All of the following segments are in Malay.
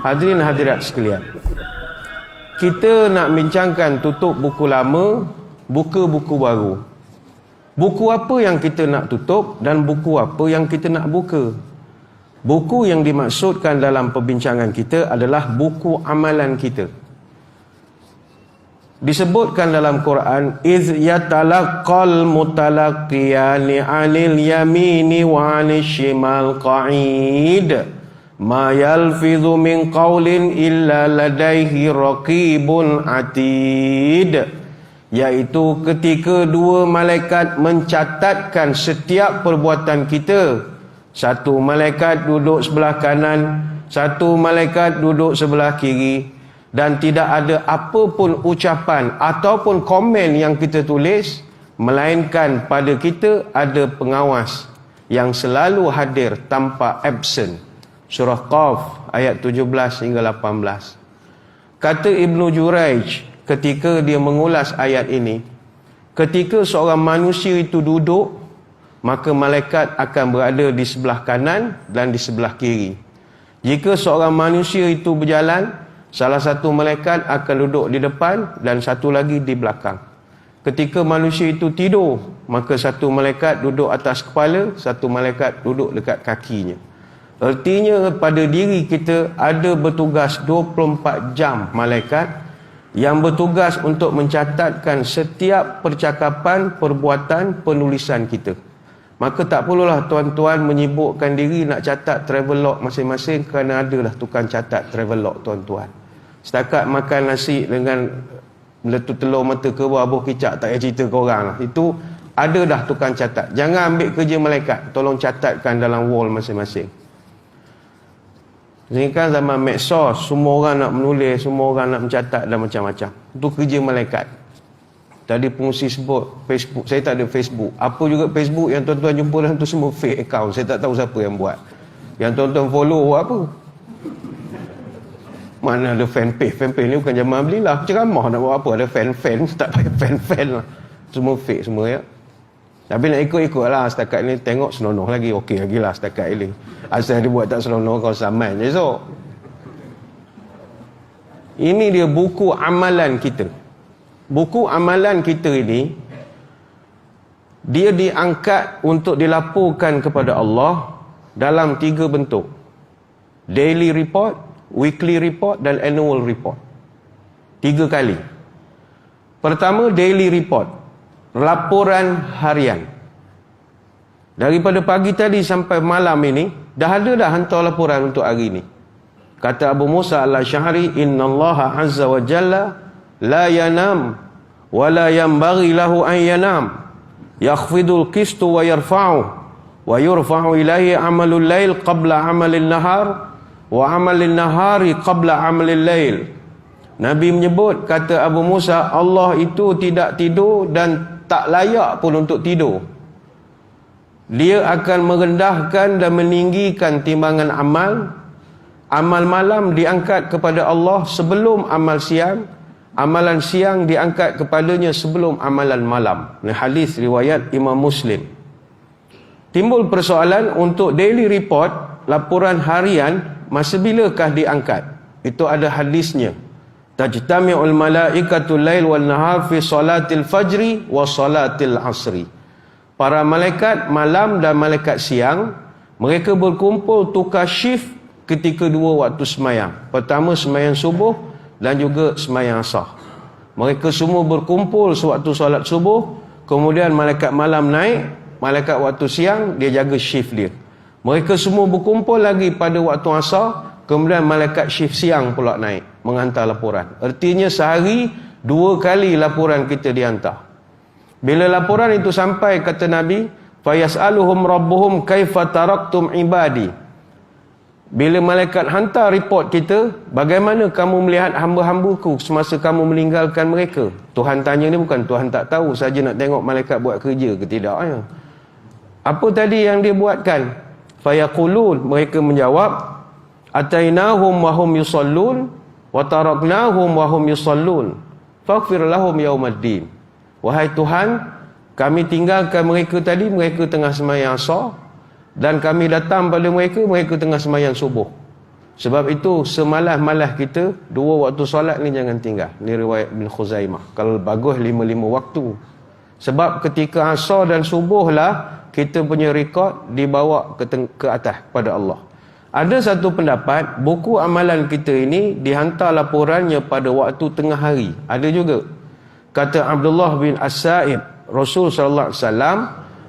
Hadirin hadirat sekalian, kita nak bincangkan tutup buku lama, buka buku baru. Buku apa yang kita nak tutup dan buku apa yang kita nak buka. Buku yang dimaksudkan dalam perbincangan kita adalah buku amalan kita. Disebutkan dalam Quran, iz yatalaqqal mutalaqiyani 'anil yamini wa 'anil shimal qa'id. Ma yalfidhu min qawlin illa ladaihi raqibun atid. Iaitu ketika dua malaikat mencatatkan setiap perbuatan kita. Satu malaikat duduk sebelah kanan, satu malaikat duduk sebelah kiri, dan tidak ada apa pun ucapan ataupun komen yang kita tulis, melainkan pada kita ada pengawas yang selalu hadir tanpa absent. Surah Qaf ayat 17 hingga 18. Kata Ibnu Juraij ketika dia mengulas ayat ini, ketika seorang manusia itu duduk, maka malaikat akan berada di sebelah kanan dan di sebelah kiri. Jika seorang manusia itu berjalan, salah satu malaikat akan duduk di depan dan satu lagi di belakang. Ketika manusia itu tidur, maka satu malaikat duduk atas kepala, satu malaikat duduk dekat kakinya. Artinya pada diri kita ada bertugas 24 jam malaikat yang bertugas untuk mencatatkan setiap percakapan, perbuatan, penulisan kita. Maka tak perlulah tuan-tuan menyibukkan diri nak catat travel log masing-masing, kerana adalah tukang catat travel log tuan-tuan. Setakat makan nasi dengan meletup telur mata kerbau buah kicap, tak payah cerita ke orang lah. Itu ada dah tukang catat. Jangan ambil kerja malaikat, tolong catatkan dalam wall masing-masing. Ini kan zaman medsos, semua orang nak menulis, semua orang nak mencatat dan macam-macam. Itu kerja malaikat. Tadi pengusi sebut Facebook, saya tak ada Facebook. Apa juga Facebook yang tuan-tuan jumpa dalam tu semua fake account. Saya tak tahu siapa yang buat. Yang tuan-tuan follow buat apa? Mana ada fanpage? Fanpage ni bukan zaman belilah. Ceramah nak buat apa? Ada fan-fan, tak payah fan-fan lah. Semua fake semua ya. Tapi nak ikut-ikut lah. Setakat ni tengok senonoh lagi. Okey lagi lah setakat ini. Asal dia buat tak senonoh, kau saman je esok. Ini dia buku amalan kita. Buku amalan kita ini, dia diangkat untuk dilaporkan kepada Allah dalam 3 bentuk. Daily report, weekly report dan annual report. 3 kali. Pertama, daily report. Laporan harian. Daripada pagi tadi sampai malam ini, dah ada dah hantar laporan untuk hari ini. Kata Abu Musa al-Asy'ari, innallaha azza wa jalla la yanam wa la yanbaghi lahu an yanam. Yakhfidul qistu wa yarfa'u wa yurfa'u ilaihi amalul lail qabla amalin nahar wa amalin nahari qabla amalil lail. Nabi menyebut, kata Abu Musa, Allah itu tidak tidur dan tak layak pun untuk tidur. Dia akan merendahkan dan meninggikan timbangan amal. Amal malam diangkat kepada Allah sebelum amal siang. Amalan siang diangkat kepadanya sebelum amalan malam. Ini hadis riwayat Imam Muslim. Timbul persoalan untuk daily report, laporan harian, masa bilakah diangkat? Itu ada hadisnya. Tajtami'ul malaikatul lail wal nahar fi salatil fajri wa salatil asri. Para malaikat malam dan malaikat siang, mereka berkumpul tukar shift ketika 2 waktu semayang. Pertama semayang subuh dan juga semayang asar. Mereka semua berkumpul sewaktu solat subuh, kemudian malaikat malam naik, malaikat waktu siang dia jaga shift dia. Mereka semua berkumpul lagi pada waktu asar, kemudian malaikat shift siang pula naik menghantar laporan. Artinya sehari 2 kali laporan kita dihantar. Bila laporan itu sampai, kata Nabi, fayas'aluhum rabbuhum kaifa taraktum ibadi. Bila malaikat hantar report kita, bagaimana kamu melihat hamba-hambaku semasa kamu meninggalkan mereka? Tuhan tanya ni bukan Tuhan tak tahu saja nak tengok malaikat buat kerja ke tidak ya. Apa tadi yang dia buatkan? Fayaqulun, mereka menjawab, atainahum wa hum yusallun wa taraknahum wa hum yusallun faghfir lahum yaumaddin. Wahai Tuhan, kami tinggalkan mereka tadi, mereka tengah sembahyang asar, dan kami datang pada mereka, mereka tengah sembahyang subuh. Sebab itu semalas-malas kita 2 waktu solat ni jangan tinggal. Ni riwayat Ibn Khuzaimah. Kalau bagus 5 waktu. Sebab ketika asar dan subuh lah kita punya rekod dibawa ke atas pada Allah. Ada satu pendapat, buku amalan kita ini dihantar laporannya pada waktu tengah hari. Ada juga. Kata Abdullah bin As-Sa'ib, Rasul sallallahu alaihi wasallam,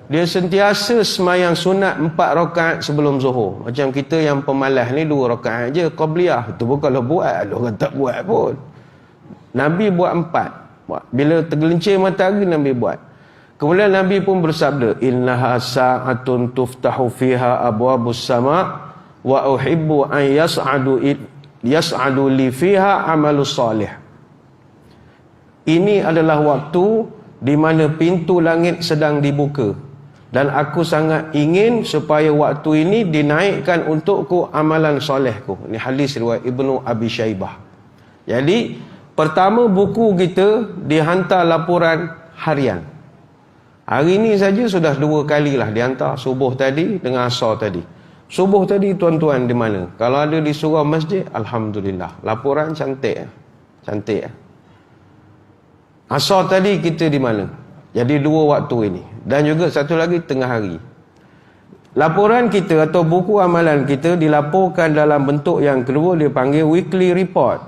dia sentiasa semayang sunat 4 rakaat sebelum zuhur. Macam kita yang pemalas ni 2 rakaat je qabliyah. Itu pun kalau buat, orang tak buat pun. Nabi buat 4. Bila tergelincir matahari Nabi buat. Kemudian Nabi pun bersabda, innaha sa'atun tuftahu fiha abwabus sama' wa uhibbu an yas'adu li fiha amalus salih. Ini adalah waktu di mana pintu langit sedang dibuka, dan aku sangat ingin supaya waktu ini dinaikkan untukku amalan solehku. Ini hadis riwayat Ibnu Abi Syaibah. Jadi pertama buku kita dihantar laporan harian. Hari ini saja sudah 2 kali lah dihantar, subuh tadi dengan asar tadi. Subuh tadi tuan-tuan di mana? Kalau ada di surau masjid, alhamdulillah. Laporan cantik. Cantik. Asar tadi kita di mana? Jadi 2 waktu ini. Dan juga satu lagi tengah hari. Laporan kita atau buku amalan kita dilaporkan dalam bentuk yang kedua, dipanggil weekly report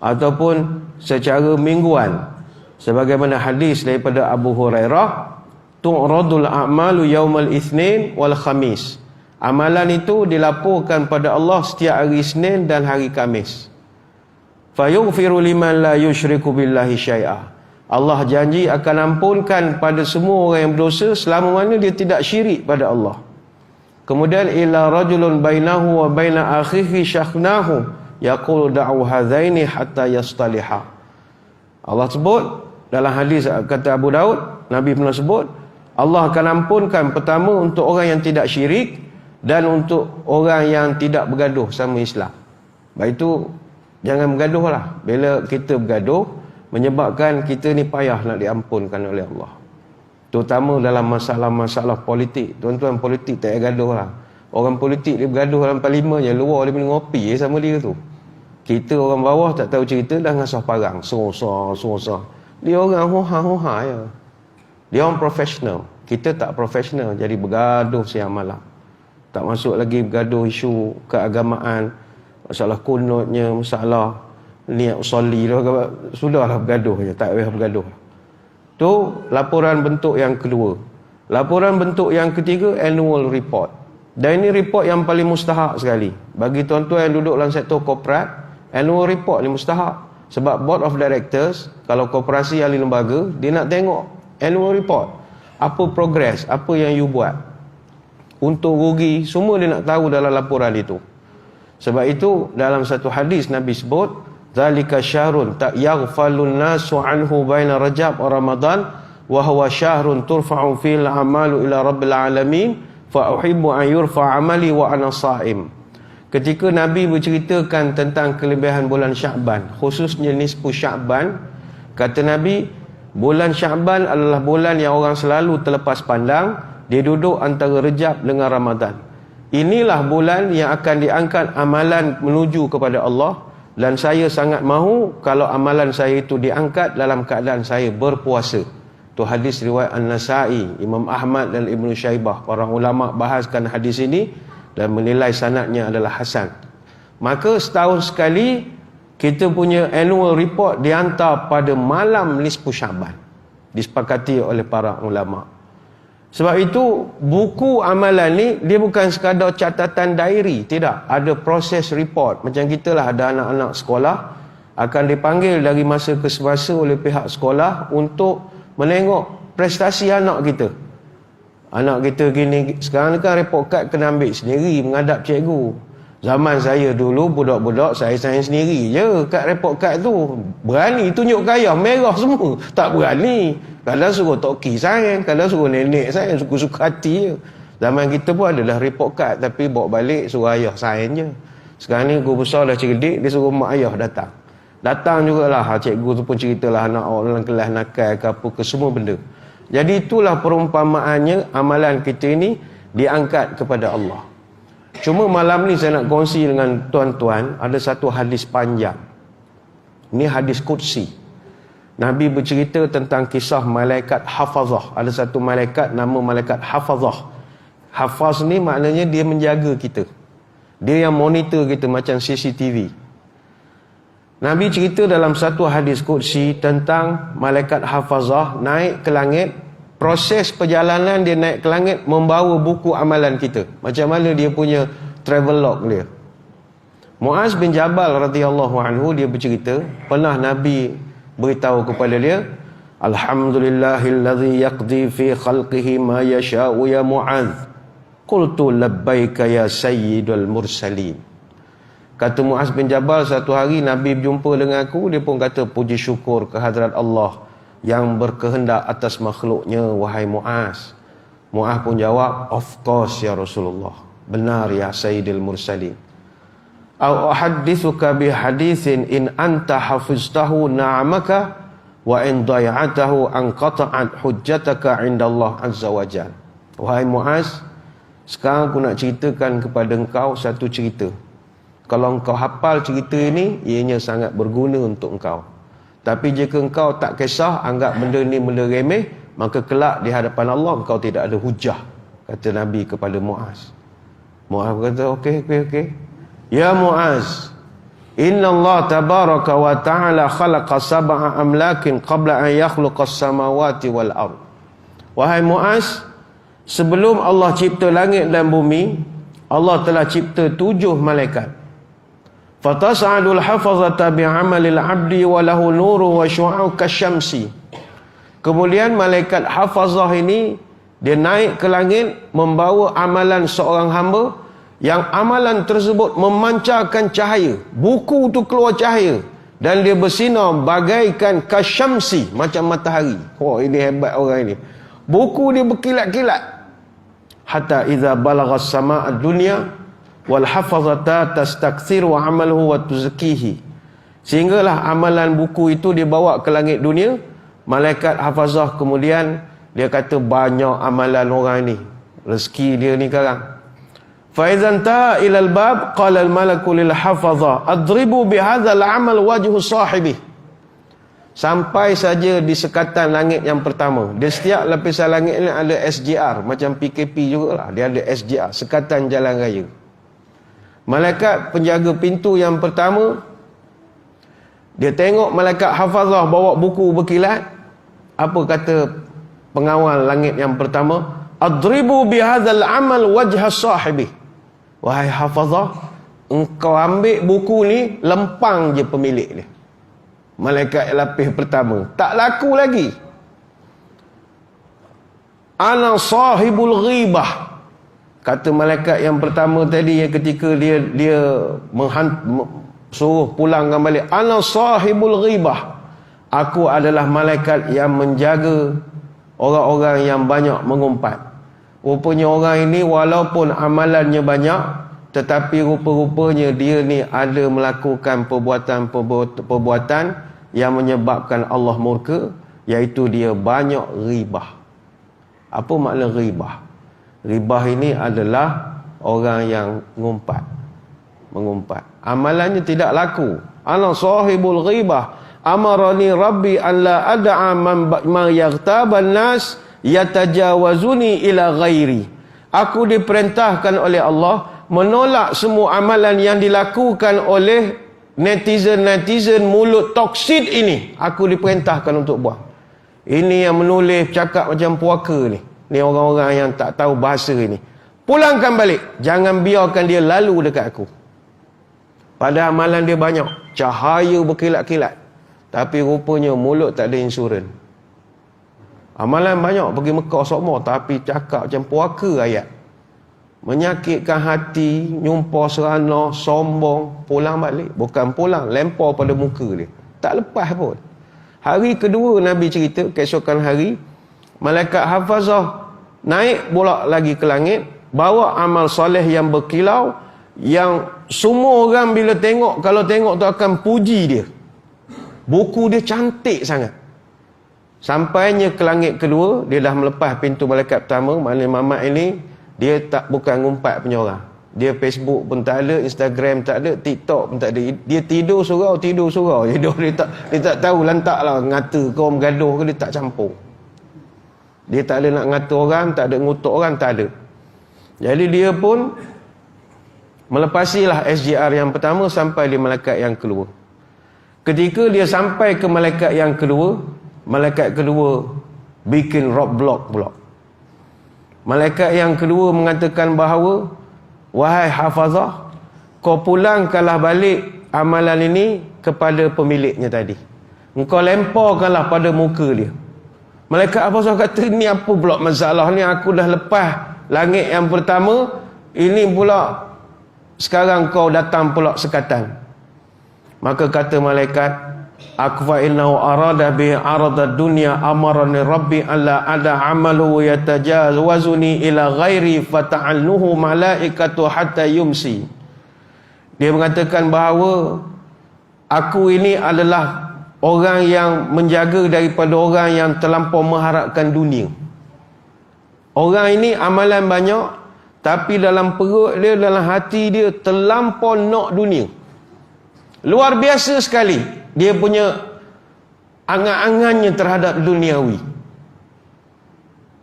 ataupun secara mingguan. Sebagaimana hadis daripada Abu Hurairah, tu'radul a'malu yaumal itsnin wal khamis. Amalan itu dilaporkan pada Allah setiap hari Isnin dan hari Khamis. Fayaghfiru liman la yusyriku billahi syai'a. Allah janji akan ampunkan pada semua orang yang berdosa selama mana dia tidak syirik pada Allah. Kemudian illa rajulun bainahu wa baina akhihi syakhnahu yaqulu da'u hadzaini hatta yastaliha. Allah sebut dalam hadis kata Abu Daud, Nabi pernah sebut, Allah akan ampunkan pertama untuk orang yang tidak syirik dan untuk orang yang tidak bergaduh sama Islam. Baik itu jangan bergaduh lah. Bila kita bergaduh menyebabkan kita ni payah nak diampunkan oleh Allah. Terutama dalam masalah-masalah politik. Tuan-tuan, politik tak payah gaduh lah. Orang politik dia bergaduh dalam parlimen je, luar dia boleh ngopi sama dia tu. Kita orang bawah tak tahu cerita dah ngasah parang, susah. Dia orang hoha-hoha je. Dia orang profesional. Kita tak profesional, jadi bergaduh siang malam. Tak masuk lagi bergaduh isu keagamaan, masalah kunutnya, masalah niat usolli, sudahlah bergaduh je, tak payah bergaduh. Tu laporan bentuk yang kedua. Laporan bentuk yang ketiga, annual report. Dan ini report yang paling mustahak sekali. Bagi tuan-tuan yang duduk dalam sektor korporat, annual report ni mustahak. Sebab board of directors, kalau korporasi ahli lembaga, dia nak tengok annual report. Apa progress, apa yang you buat. Untung rugi, semua dia nak tahu dalam laporan itu. Sebab itu dalam satu hadis Nabi sebut, zalika syahrun tak yaghfalun nasu anhu baina Rajab wa Ramadan wa huwa syahrun turfa'u fil amalu ila rabbil alamin fa uhibbu an yurfa amali wa ana sha'im. Ketika Nabi berceritakan tentang kelebihan bulan Sya'ban, khususnya nisfu Sya'ban, kata Nabi, bulan Sya'ban adalah bulan yang orang selalu terlepas pandang. Dia duduk antara Rejab dengan Ramadan. Inilah bulan yang akan diangkat amalan menuju kepada Allah, dan saya sangat mahu kalau amalan saya itu diangkat dalam keadaan saya berpuasa. Tu hadis riwayat An-Nasa'i, Imam Ahmad dan Ibnu Syaibah. Para ulama bahaskan hadis ini dan menilai sanadnya adalah hasan. Maka setahun sekali kita punya annual report dihantar pada malam nisfu Sya'ban. Disepakati oleh para ulama. Sebab itu buku amalan ni dia bukan sekadar catatan diary, tidak, ada proses report. Macam kita lah ada anak-anak sekolah akan dipanggil dari masa ke semasa oleh pihak sekolah untuk menengok prestasi anak kita. Anak kita gini, sekarang ni kan report card kena ambil sendiri menghadap cikgu. Zaman saya dulu budak-budak saya sign sendiri je kat report card tu. Berani tunjuk gaya merah semua, tak berani. Kadang suruh toki sign, kadang suruh nenek sign, suka-suka hati je. Zaman kita pun adalah report card, tapi bawa balik suruh ayah sign je. Sekarang ni guru besar dah cerdik, dia suruh mak ayah datang. Datang jugalah, cikgu tu pun ceritalah anak orang kelas nakal ke apa ke semua benda. Jadi itulah perumpamaannya amalan kita ini diangkat kepada Allah. Cuma malam ni saya nak kongsi dengan tuan-tuan, ada satu hadis panjang. Ini hadis Qudsi. Nabi bercerita tentang kisah malaikat hafazah. Ada satu malaikat nama malaikat hafazah. Hafaz ni maknanya dia menjaga kita. Dia yang monitor kita macam CCTV. Nabi cerita dalam satu hadis Qudsi tentang malaikat hafazah naik ke langit. Proses perjalanan dia naik ke langit membawa buku amalan kita. Macam mana dia punya travel log dia. Muaz bin Jabal radhiyallahu anhu dia bercerita, pernah Nabi beritahu kepada dia, Alhamdulillahillazi yaqdi fi khalqihi ma yasha'u ya Muaz. Qultu labbaika ya sayyidul mursalin. Kata Muaz bin Jabal, satu hari Nabi berjumpa dengan aku, dia pun kata, puji syukur kehadrat Allah yang berkehendak atas makhluknya, wahai Muaz. Muaz pun jawab, of course ya Rasulullah, benar ya sayyidul mursalin. Au uhaddithuka bi hadithin in anta hafiztahu na'amaka wa in day'atahu anqata'at hujjataka 'inda Allah azza wa jalla. Wahai Muaz, sekarang aku nak ceritakan kepada engkau satu cerita. Kalau engkau hafal cerita ini, ianya sangat berguna untuk engkau. Tapi jika engkau tak kisah, anggap benda ni benda remeh, maka kelak di hadapan Allah engkau tidak ada hujah, kata Nabi kepada Muaz. Muaz kata, okey. Ya Muaz, inna Allah tabaraka wa ta'ala khalaqa sab'a amlakin qabla an yakhluqa as-samawati wal ard. Wahai Muaz, sebelum Allah cipta langit dan bumi, Allah telah cipta 7 malaikat. Fatas'adul hafazata bi'amalil 'abdi wa lahu nuru wa syu'a'u kasyamsi. Kemudian malaikat hafazah ini dia naik ke langit membawa amalan seorang hamba, yang amalan tersebut memancarkan cahaya. Buku tu keluar cahaya dan dia bersinar bagaikan kasyamsi, macam matahari. Oh, ini hebat orang ini. Buku dia berkilat-kilat. Hatta idza balagha as-samaa'a dunya wal hafazata tastakthiru 'amaluhu wa tuzkihi. Sehinggalah amalan buku itu dibawa ke langit dunia. Malaikat hafazah kemudian dia kata, banyak amalan orang ini, rezeki dia ni sekarang. Faizan ta ilal bab qala al malaku lil hafazah adribu bihadzal amal wajhu sahibi. Sampai saja di sekatan langit yang pertama. Dia setiap lapisan langit ni ada SJR, macam PKP jugalah. Dia ada SJR, sekatan jalan raya. Malaikat penjaga pintu yang pertama, dia tengok malaikat hafazah bawa buku berkilat. Apa kata pengawal langit yang pertama? Adribu bihadzal amal wajha sahibi. Wahai hafazah, engkau ambil buku ni, lempang je pemilik dia. Malaikat lapis pertama, tak laku lagi. Ana sahibul ghibah. Kata malaikat yang pertama tadi, yang ketika dia suruh pulangkan balik, ana sahibul ghibah. Aku adalah malaikat yang menjaga orang-orang yang banyak mengumpat. Rupanya orang ini walaupun amalannya banyak, tetapi rupa-rupanya dia ni ada melakukan perbuatan yang menyebabkan Allah murka, iaitu dia banyak ribah. Apa makna ribah? Ribah ini adalah orang yang mengumpat. Amalannya tidak laku. Ana sahibul ribah. Amarani Rabbi an la ad'a man yaghtaban nas yatajawazuni ila ghairi. Aku diperintahkan oleh Allah menolak semua amalan yang dilakukan oleh netizen mulut toksid ini. Aku diperintahkan untuk buang. Ini yang menulis cakap macam puaka ni. Ni orang-orang yang tak tahu bahasa ini. Pulangkan balik. Jangan biarkan dia lalu dekat aku. Padahal amalan dia banyak. Cahaya berkilat-kilat. Tapi rupanya mulut tak ada insurans. Amalan banyak pergi Mekah semua, tapi cakap macam puaka ayat. Menyakitkan hati, nyumpah serana, sombong, pulang balik. Bukan pulang, lempar pada muka dia. Tak lepas pun. Hari kedua Nabi cerita, keesokan hari, malaikat hafazah naik pula lagi ke langit, bawa amal soleh yang berkilau, yang semua orang bila tengok, kalau tengok tu akan puji dia. Buku dia cantik sangat. Sampainya ke langit kedua, dia dah melepas pintu malaikat pertama. Maknanya Mamat ini, dia bukan ngumpat punya orang. Dia Facebook pun tak ada, Instagram tak ada, TikTok pun tak ada. Dia tidur surau. Dia tak tahu lantak lah ngata ke orang bergaduh ke, dia tak campur. Dia tak ada nak ngata orang, tak ada ngutuk orang, tak ada. Jadi dia pun melepasilah SJR yang pertama sampai di malaikat yang kedua. Ketika dia sampai ke malaikat yang kedua, malaikat kedua bikin roadblock pula. Malaikat yang kedua mengatakan bahawa, wahai hafazah, kau pulangkanlah balik amalan ini kepada pemiliknya tadi. Engkau lemparkanlah pada muka dia. Malaikat hafazah kata, ni apa pula masalah ni? Aku dah lepas langit yang pertama, ini pula sekarang kau datang pula sekatan. Maka kata malaikat, aku fa innahu arada bi arada dunya amarani rabbi alla ada amalu yatajawazuni ila ghairi fata'alnuhu malaikatu hatta yumsi. Dia mengatakan bahawa aku ini adalah orang yang menjaga daripada orang yang terlampau mengharapkan dunia. Orang ini amalan banyak, tapi dalam perut dia, dalam hati dia terlampau nak dunia. Luar biasa sekali dia punya angan-angannya terhadap duniawi.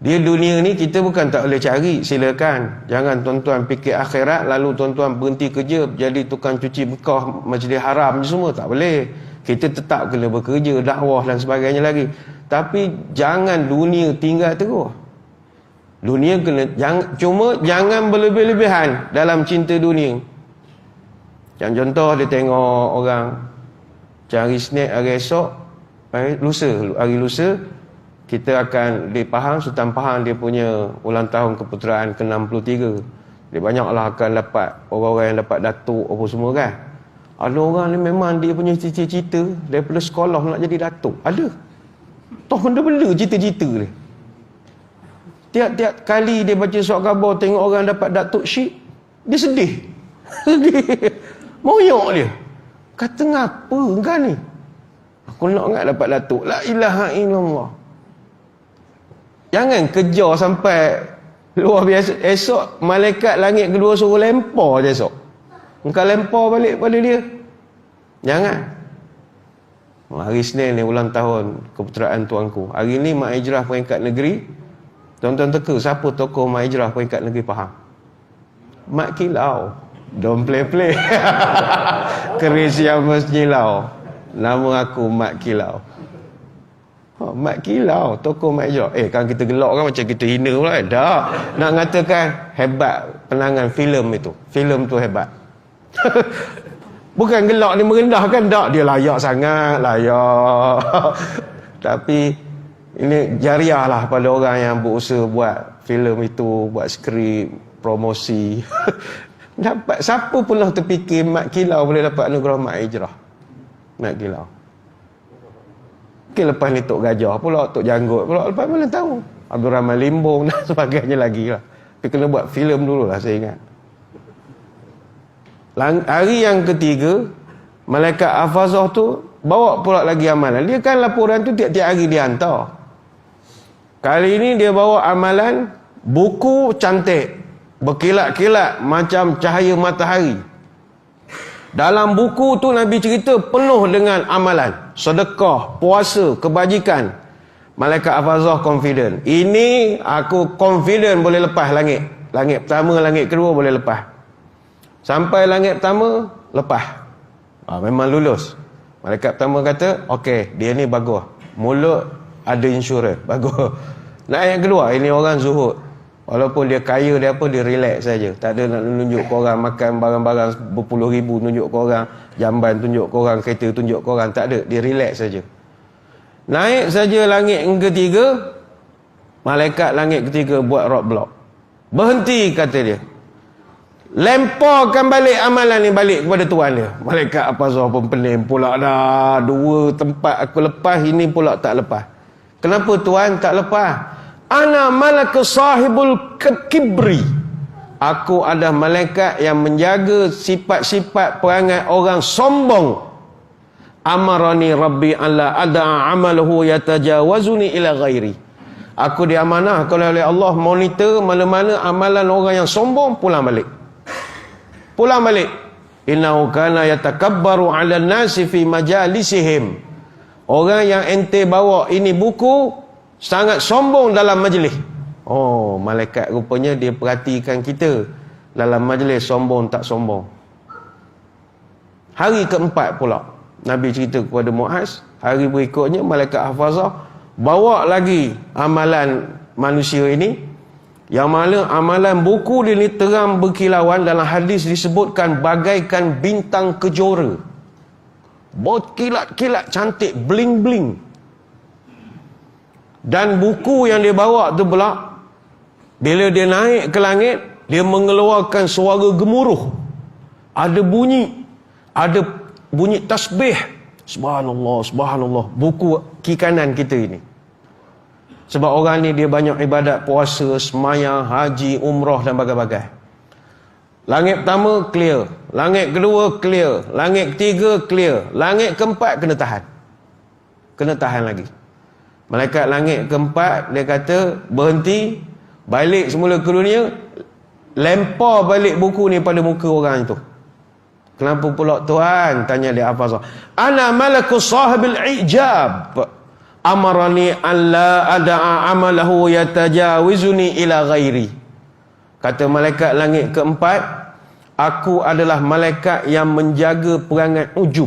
Dia dunia ni kita bukan tak boleh cari, silakan. Jangan tuan-tuan fikir akhirat lalu tuan-tuan berhenti kerja jadi tukang cuci bekah Masjidil Haram je semua, tak boleh. Kita tetap kena bekerja, dakwah dan sebagainya lagi. Tapi jangan dunia tinggal terus. Dunia kena jangan berlebih-lebihan dalam cinta dunia. Yang contoh dia tengok orang cari snack hari esok, hari lusa kita akan dipaham Sultan Pahang dia punya ulang tahun keputeraan ke-63. Dia banyaklah akan dapat orang-orang yang dapat datuk apa semua kan. Ada orang ni memang dia punya cita-cita daripada sekolah nak jadi datuk. Ada. Toh benda-benda cita-cita dia. Tiap-tiap kali dia baca surat khabar tengok orang dapat datuk syik, dia sedih. Sedih. Moyok dia. Kata ngapa engkau ni? Aku nak dapat datuk. La ilaha illallah. Jangan kejar sampai luar biasa. Esok malaikat langit kedua suruh lempar je esok. Engkau lempar balik pada dia. Jangan. Hari Senin ni ulang tahun keputeraan tuanku. Hari ni Mak Hijrah peringkat negeri. Tuan-tuan teka siapa tokoh Mak Hijrah peringkat negeri Pahang? Mak Kilau. Don't play. Keris yang menyilau. Nama aku Mak Kilau. Mak Kilau, tokoh Mak Hijrah. Kan kita gelak kan macam kita hina pula. Tak. Nak mengatakan hebat penangan filem itu. Filem tu hebat. Bukan gelak ni merendahkan, tak. Dia layak sangat, layak. Tapi ini jariah lah pada orang yang berusaha buat filem itu, buat skrip, promosi. Dapat siapa pula terfikir Mak Kilau boleh dapat anugerah Mak Hijrah? Mak Kilau. Okay, lepas ni Tok Gajah pula, Tok Janggut pula, lepas mana tahu Abdul Rahman Limbong dan sebagainya lagi lah. Dia kena buat filem dulu lah, saya ingat. Hari yang ketiga, malaikat hafazah tu bawa pula lagi amalan. Dia kan laporan tu tiap-tiap hari dia hantar. Kali ini dia bawa amalan buku cantik, berkilat-kilat macam cahaya matahari. Dalam buku tu Nabi cerita penuh dengan amalan, sedekah, puasa, kebajikan. Malaikat hafazah confident. Ini aku confident boleh lepas langit. Langit pertama, langit kedua boleh lepas. Sampai langit pertama, lepas. Memang lulus. Malaikat pertama kata, okey, dia ni bagus. Mulut ada insurans, bagus. Nak yang kedua, ini orang zuhud. Walaupun dia kaya, dia apa, dia relax saja. Tak ada nak tunjuk ke orang makan barang-barang berpuluh ribu, tunjuk ke orang jamban, tunjuk ke orang kereta, tunjuk ke orang. Tak ada, dia relax saja. Naik saja langit yang ketiga, malaikat langit ketiga buat roadblock. Berhenti, kata dia. Lemparkan balik amalan ni balik kepada Tuhan dia. Malaikat apa Zah pun pening pula dah. Dua tempat aku lepas, ini pula tak lepas. Kenapa Tuhan tak lepas? Ana malaka sahibul kibri. Aku ada malaikat yang menjaga sifat-sifat perangai orang sombong. Amarani Rabbi alla ada amaluhu yatajawazuni ila ghairi. Aku diamanahkan oleh Allah monitor mana-mana amalan orang yang sombong pulang balik. pulang balik. Innahu kana yatakabbaru 'alan nasi fi majalisihim. Orang yang ente bawa ini buku sangat sombong dalam majlis. Oh, malaikat rupanya dia perhatikan kita dalam majlis sombong tak sombong. Hari keempat pula Nabi cerita kepada Muaz, hari berikutnya malaikat hafazah bawa lagi amalan manusia ini, yang mana amalan buku dia ni terang berkilauan. Dalam hadis disebutkan bagaikan bintang kejora, berkilat-kilat cantik, bling-bling. Dan buku yang dia bawa tu pula, bila dia naik ke langit, dia mengeluarkan suara gemuruh, ada bunyi tasbih, subhanallah, subhanallah, buku kiri kanan kita ini. Sebab orang ni dia banyak ibadat, puasa, semayang, haji, umrah dan bagai-bagai. Langit pertama clear, langit kedua clear, langit ketiga clear, langit keempat kena tahan lagi. Malaikat langit keempat dia kata berhenti, balik semula ke dunia, lempar balik buku ni pada muka orang itu. Kenapa pula Tuhan? Tanya dia Hafazah. Ana malakus sahibil ijab, amarani alla ada'a amalahu yatajawizuni ila ghairi. Kata malaikat langit keempat, aku adalah malaikat yang menjaga perangai ujub.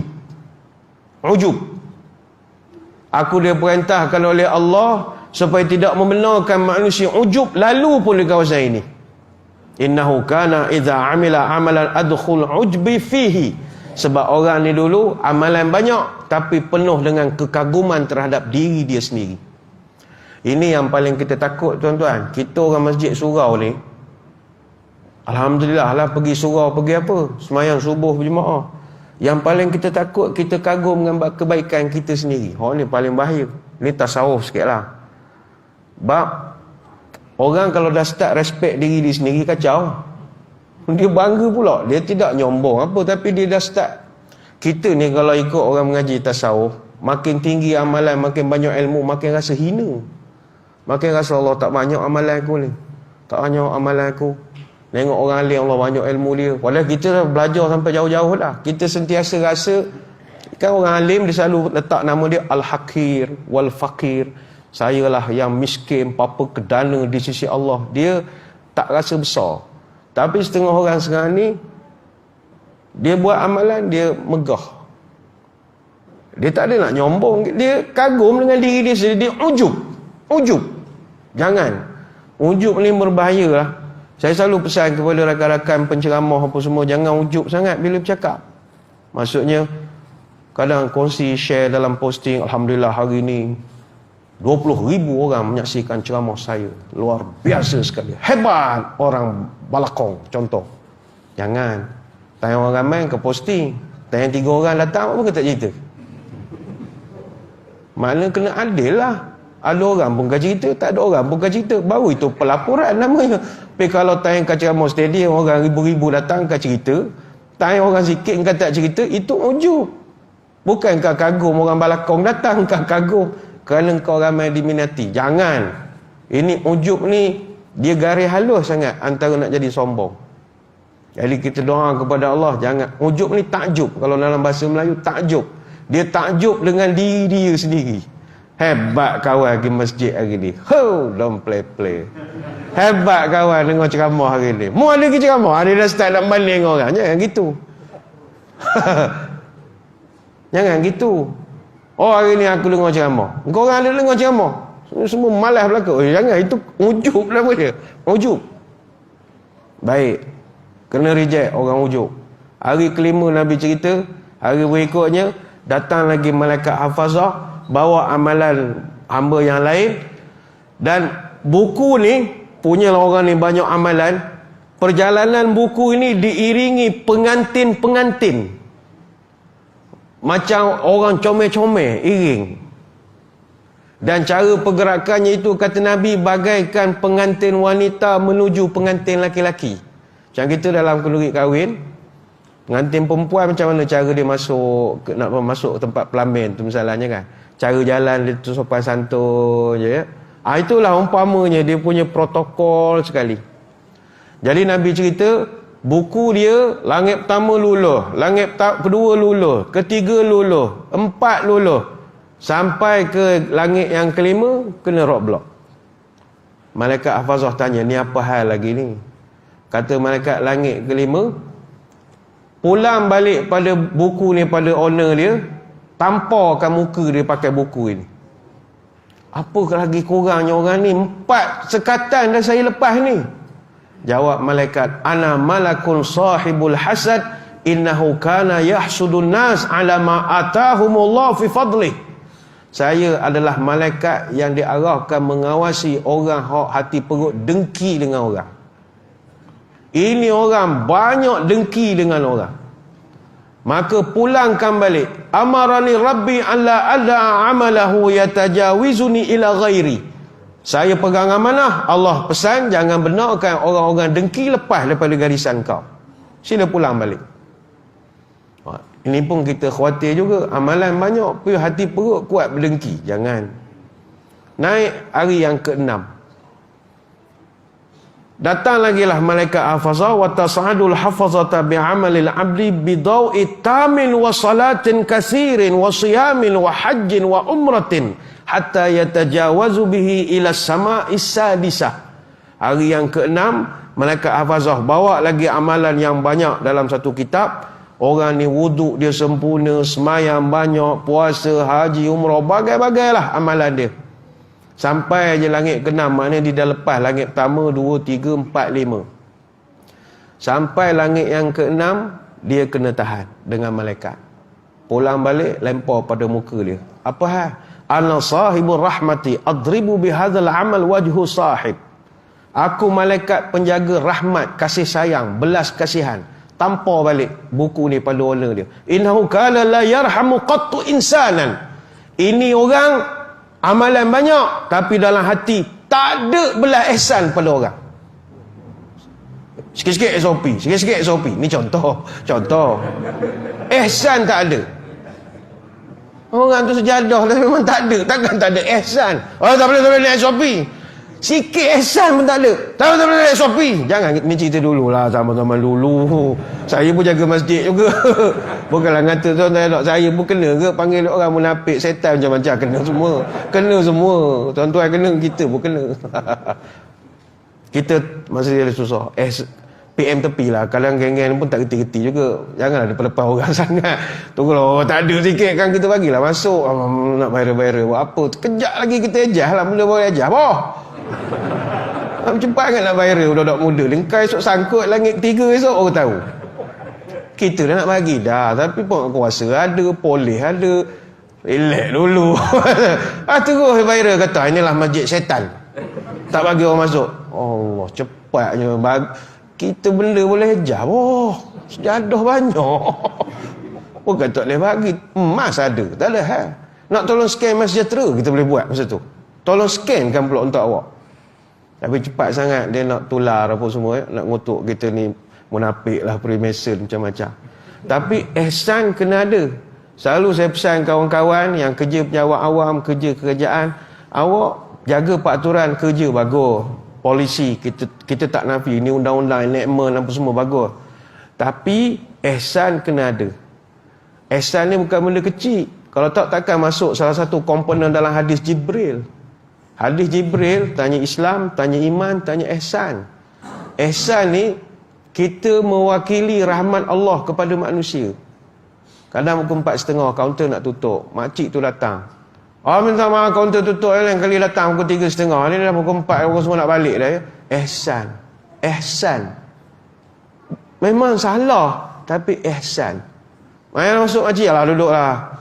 Aku diperintahkan oleh Allah supaya tidak membenarkan manusia ujub lalu pun di kawasan ini. Innahu kana idza amila amalan adkhul ujbi fihi. Sebab orang ni dulu amalan banyak tapi penuh dengan kekaguman terhadap diri dia sendiri. Ini yang paling kita takut, tuan-tuan. Kita orang masjid surau ni, alhamdulillah lah, pergi surau, pergi apa? Semayang subuh berjemaah. Yang paling kita takut, kita kagum dengan kebaikan kita sendiri. Ni paling bahaya. Ni tasawuf sikit lah. Bab orang kalau dah start respect diri dia sendiri, kacau. Dia bangga pula. Dia tidak nyombong apa, tapi dia dah start. Kita ni kalau ikut orang mengaji tasawuf, makin tinggi amalan, makin banyak ilmu, makin rasa hina. Makin rasa Allah tak banyak amalan aku ni. Tak banyak amalan aku. Tengok orang alim, Allah banyak ilmu dia. Padahal kita dah belajar sampai jauh-jauh lah. Kita sentiasa rasa, kan orang alim dia selalu letak nama dia Al-Hakir Wal-Fakir. Saya lah yang miskin, papa kedana di sisi Allah. Dia tak rasa besar. Tapi setengah orang sekarang ni, dia buat amalan, dia megah. Dia tak ada nak nyombong. Dia kagum dengan diri dia sendiri. Dia ujub. Jangan. Ujub ni berbahaya lah. Saya selalu pesan kepada rakan-rakan penceramah apa semua, jangan ujub sangat bila bercakap. Maksudnya, kadang kongsi, share dalam posting, alhamdulillah hari ni 20,000 orang menyaksikan ceramah saya. Luar biasa sekali. Hebat orang Balakong, contoh. Jangan. Tanya orang ramai ke posting. Tanya 3 orang datang, apa kata cerita? Maknanya kena adil lah. Ada orang pun kata cerita, tak ada orang pun kata cerita. Baru itu pelaporan namanya. Tapi kalau tanya kat ceramah stadium, orang ribu-ribu datang kata cerita. Tanya orang sikit kata tak cerita, itu ujub. Bukankah kagum orang Balakong datang, kau kagum kerana kau ramai diminati. Jangan. Ini ujub ni, dia garis halus sangat antara nak jadi sombong. Jadi kita doa kepada Allah, jangan. Ujub ni takjub. Kalau dalam bahasa Melayu, takjub. Dia takjub dengan diri dia sendiri. Hebat kawan pergi masjid hari ni. Don't play. Hebat kawan dengar ceramah hari ni. Mu ada pergi ceramah, ada dah start nak banding orang. Jangan gitu. Jangan gitu. Oh, hari ni aku dengar ceramah. Kau orang ada dengar ceramah. Semua malas belaka. Jangan, itu ujub nama dia. Ujub. Baik. Kena reject orang ujub. Hari kelima Nabi cerita, hari berikutnya datang lagi malaikat hafazah bawa amalan hamba yang lain, dan buku ni punya orang ni banyak amalan. Perjalanan buku ini diiringi pengantin-pengantin, macam orang comel-comel iring, dan cara pergerakannya itu kata Nabi bagaikan pengantin wanita menuju pengantin laki-laki. Macam kita dalam kenduri kahwin, pengantin perempuan macam mana cara dia masuk nak masuk tempat pelamin tu misalnya kan, cara jalan dia tu sopan santun je ya. Itulah umpamanya dia punya protokol sekali. Jadi Nabi cerita Buku dia, langit pertama luluh, langit kedua luluh, ketiga luluh, 4 luluh. Sampai ke langit yang kelima, kena roadblock. Malaikat hafazah tanya, ni apa hal lagi ni? Kata malaikat langit kelima, pulang balik pada buku ni, pada owner dia, tamparkan muka dia pakai buku ini. Apa lagi kurangnya orang ni? 4 sekatan dah saya lepas ni. Jawab malaikat, ana malakun sahibul hasad, innahu kana yahsudun nas ala ma atahumullah fi fadlih. Saya adalah malaikat yang diarahkan mengawasi orang hati perut dengki dengan orang. Ini orang banyak dengki dengan orang. Maka pulangkan balik. Amarani rabbi alla ada amalahu yatajawizuni ila ghairi. Saya pegang amanah, Allah pesan jangan benarkan orang-orang dengki lepas daripada garisan kau. Sila pulang balik. Ini pun kita khawatir juga. Amalan banyak, tapi hati perut kuat berdengki. Jangan. Naik hari yang ke-6. Datang lagi lah malaikat hafazah, wa tas'adul hafazata bi'amalil abdi bidau'i tamin wa salatin kasirin wa siyamin wa hajjin wa umratin hatta yatajawazu bihi ila sama'is sadisah. Hari yang ke-6, malaikat hafazah bawa lagi amalan yang banyak dalam satu kitab. Orang ni wuduk dia sempurna, semayang banyak, puasa, haji, umrah, bagai-bagailah amalan dia. Sampai je langit ke-6, maknanya dia dah lepas langit pertama, 2, 3, 4, 5. Sampai langit yang ke-6, dia kena tahan dengan malaikat. Pulang balik, lempar pada muka dia. Apa hal? Ana sahibur rahmati, adribu bihadzal amal wajhu sahib. Aku malaikat penjaga rahmat, kasih sayang, belas kasihan. Tampar balik buku ni pada owner dia. Innahu kana la yarhamu qattu insanan. Ini orang amalan banyak, tapi dalam hati tak ada belas ihsan pada orang. Sikit-sikit SOP, sikit-sikit SOP. Ni contoh. Ihsan tak ada. Orang tu sejadah tapi memang tak ada. Takkan tak ada ihsan. Oh, tak boleh naik SOP. Sikit ihsan pun tak ada. Tak boleh naik SOP. Jangan, ni cerita dululah, zaman-zaman dulu. Saya pun jaga masjid juga. Bukanlah kata tuan-tuan, saya pun kena ke panggil orang munafik, setan macam-macam, kena semua. Kena semua. Tuan-tuan kena, kita pun kena. Kita masa dia susah. PM tepi lah. Kadang geng-geng pun tak reti-reti juga. Janganlah lepas-lepas orang sangat. Tunggulah, tak ada sikit kan kita bagilah masuk. Nak viral-viral buat apa. Kejap lagi kita ejah lah. Mula baru ejah. Boh! Cepat kan nak viral budak-budak muda. Lengkai esok sangkut langit 3 esok orang tahu. Kita dah nak bagi dah. Tapi pun kuasa ada. Polis ada. Relax dulu. Terus viral kata inilah masjid syaitan. Tak bagi orang masuk. Allah, cepatnya. Kita benda boleh ejah. Oh, sejadah banyak. Bukan tak boleh bagi. Emas ada. Tak ada hal. Nak tolong scan Mas Sejahtera, kita boleh buat masa tu. Tolong scan kan pula untuk awak. Tapi cepat sangat dia nak tular apa semua. Nak ngutuk kita ni munafik lah, Freemason macam-macam. Tapi ihsan kena ada. Selalu saya pesan kawan-kawan yang kerja pejabat awam, kerja kerajaan, awak jaga peraturan kerja bagus. Polisi kita tak nafi, ini undang-undang enactment apa semua bagus. Tapi ihsan kena ada. Ihsan ni bukan benda kecil. Kalau tak, takkan masuk salah satu komponen dalam hadis Jibril. Hadis Jibril tanya Islam, tanya iman, tanya ihsan. Ihsan ni kita mewakili rahmat Allah kepada manusia. Kadang pukul 4.30 kaunter nak tutup, makcik tu datang. Oh, minta maaf kaunter tutup, lain kali datang pukul 3.30. Ni dah pukul 4, orang semua nak balik dah ya. Ihsan. Memang salah, tapi ihsan. Main masuk makcik lah, duduk lah.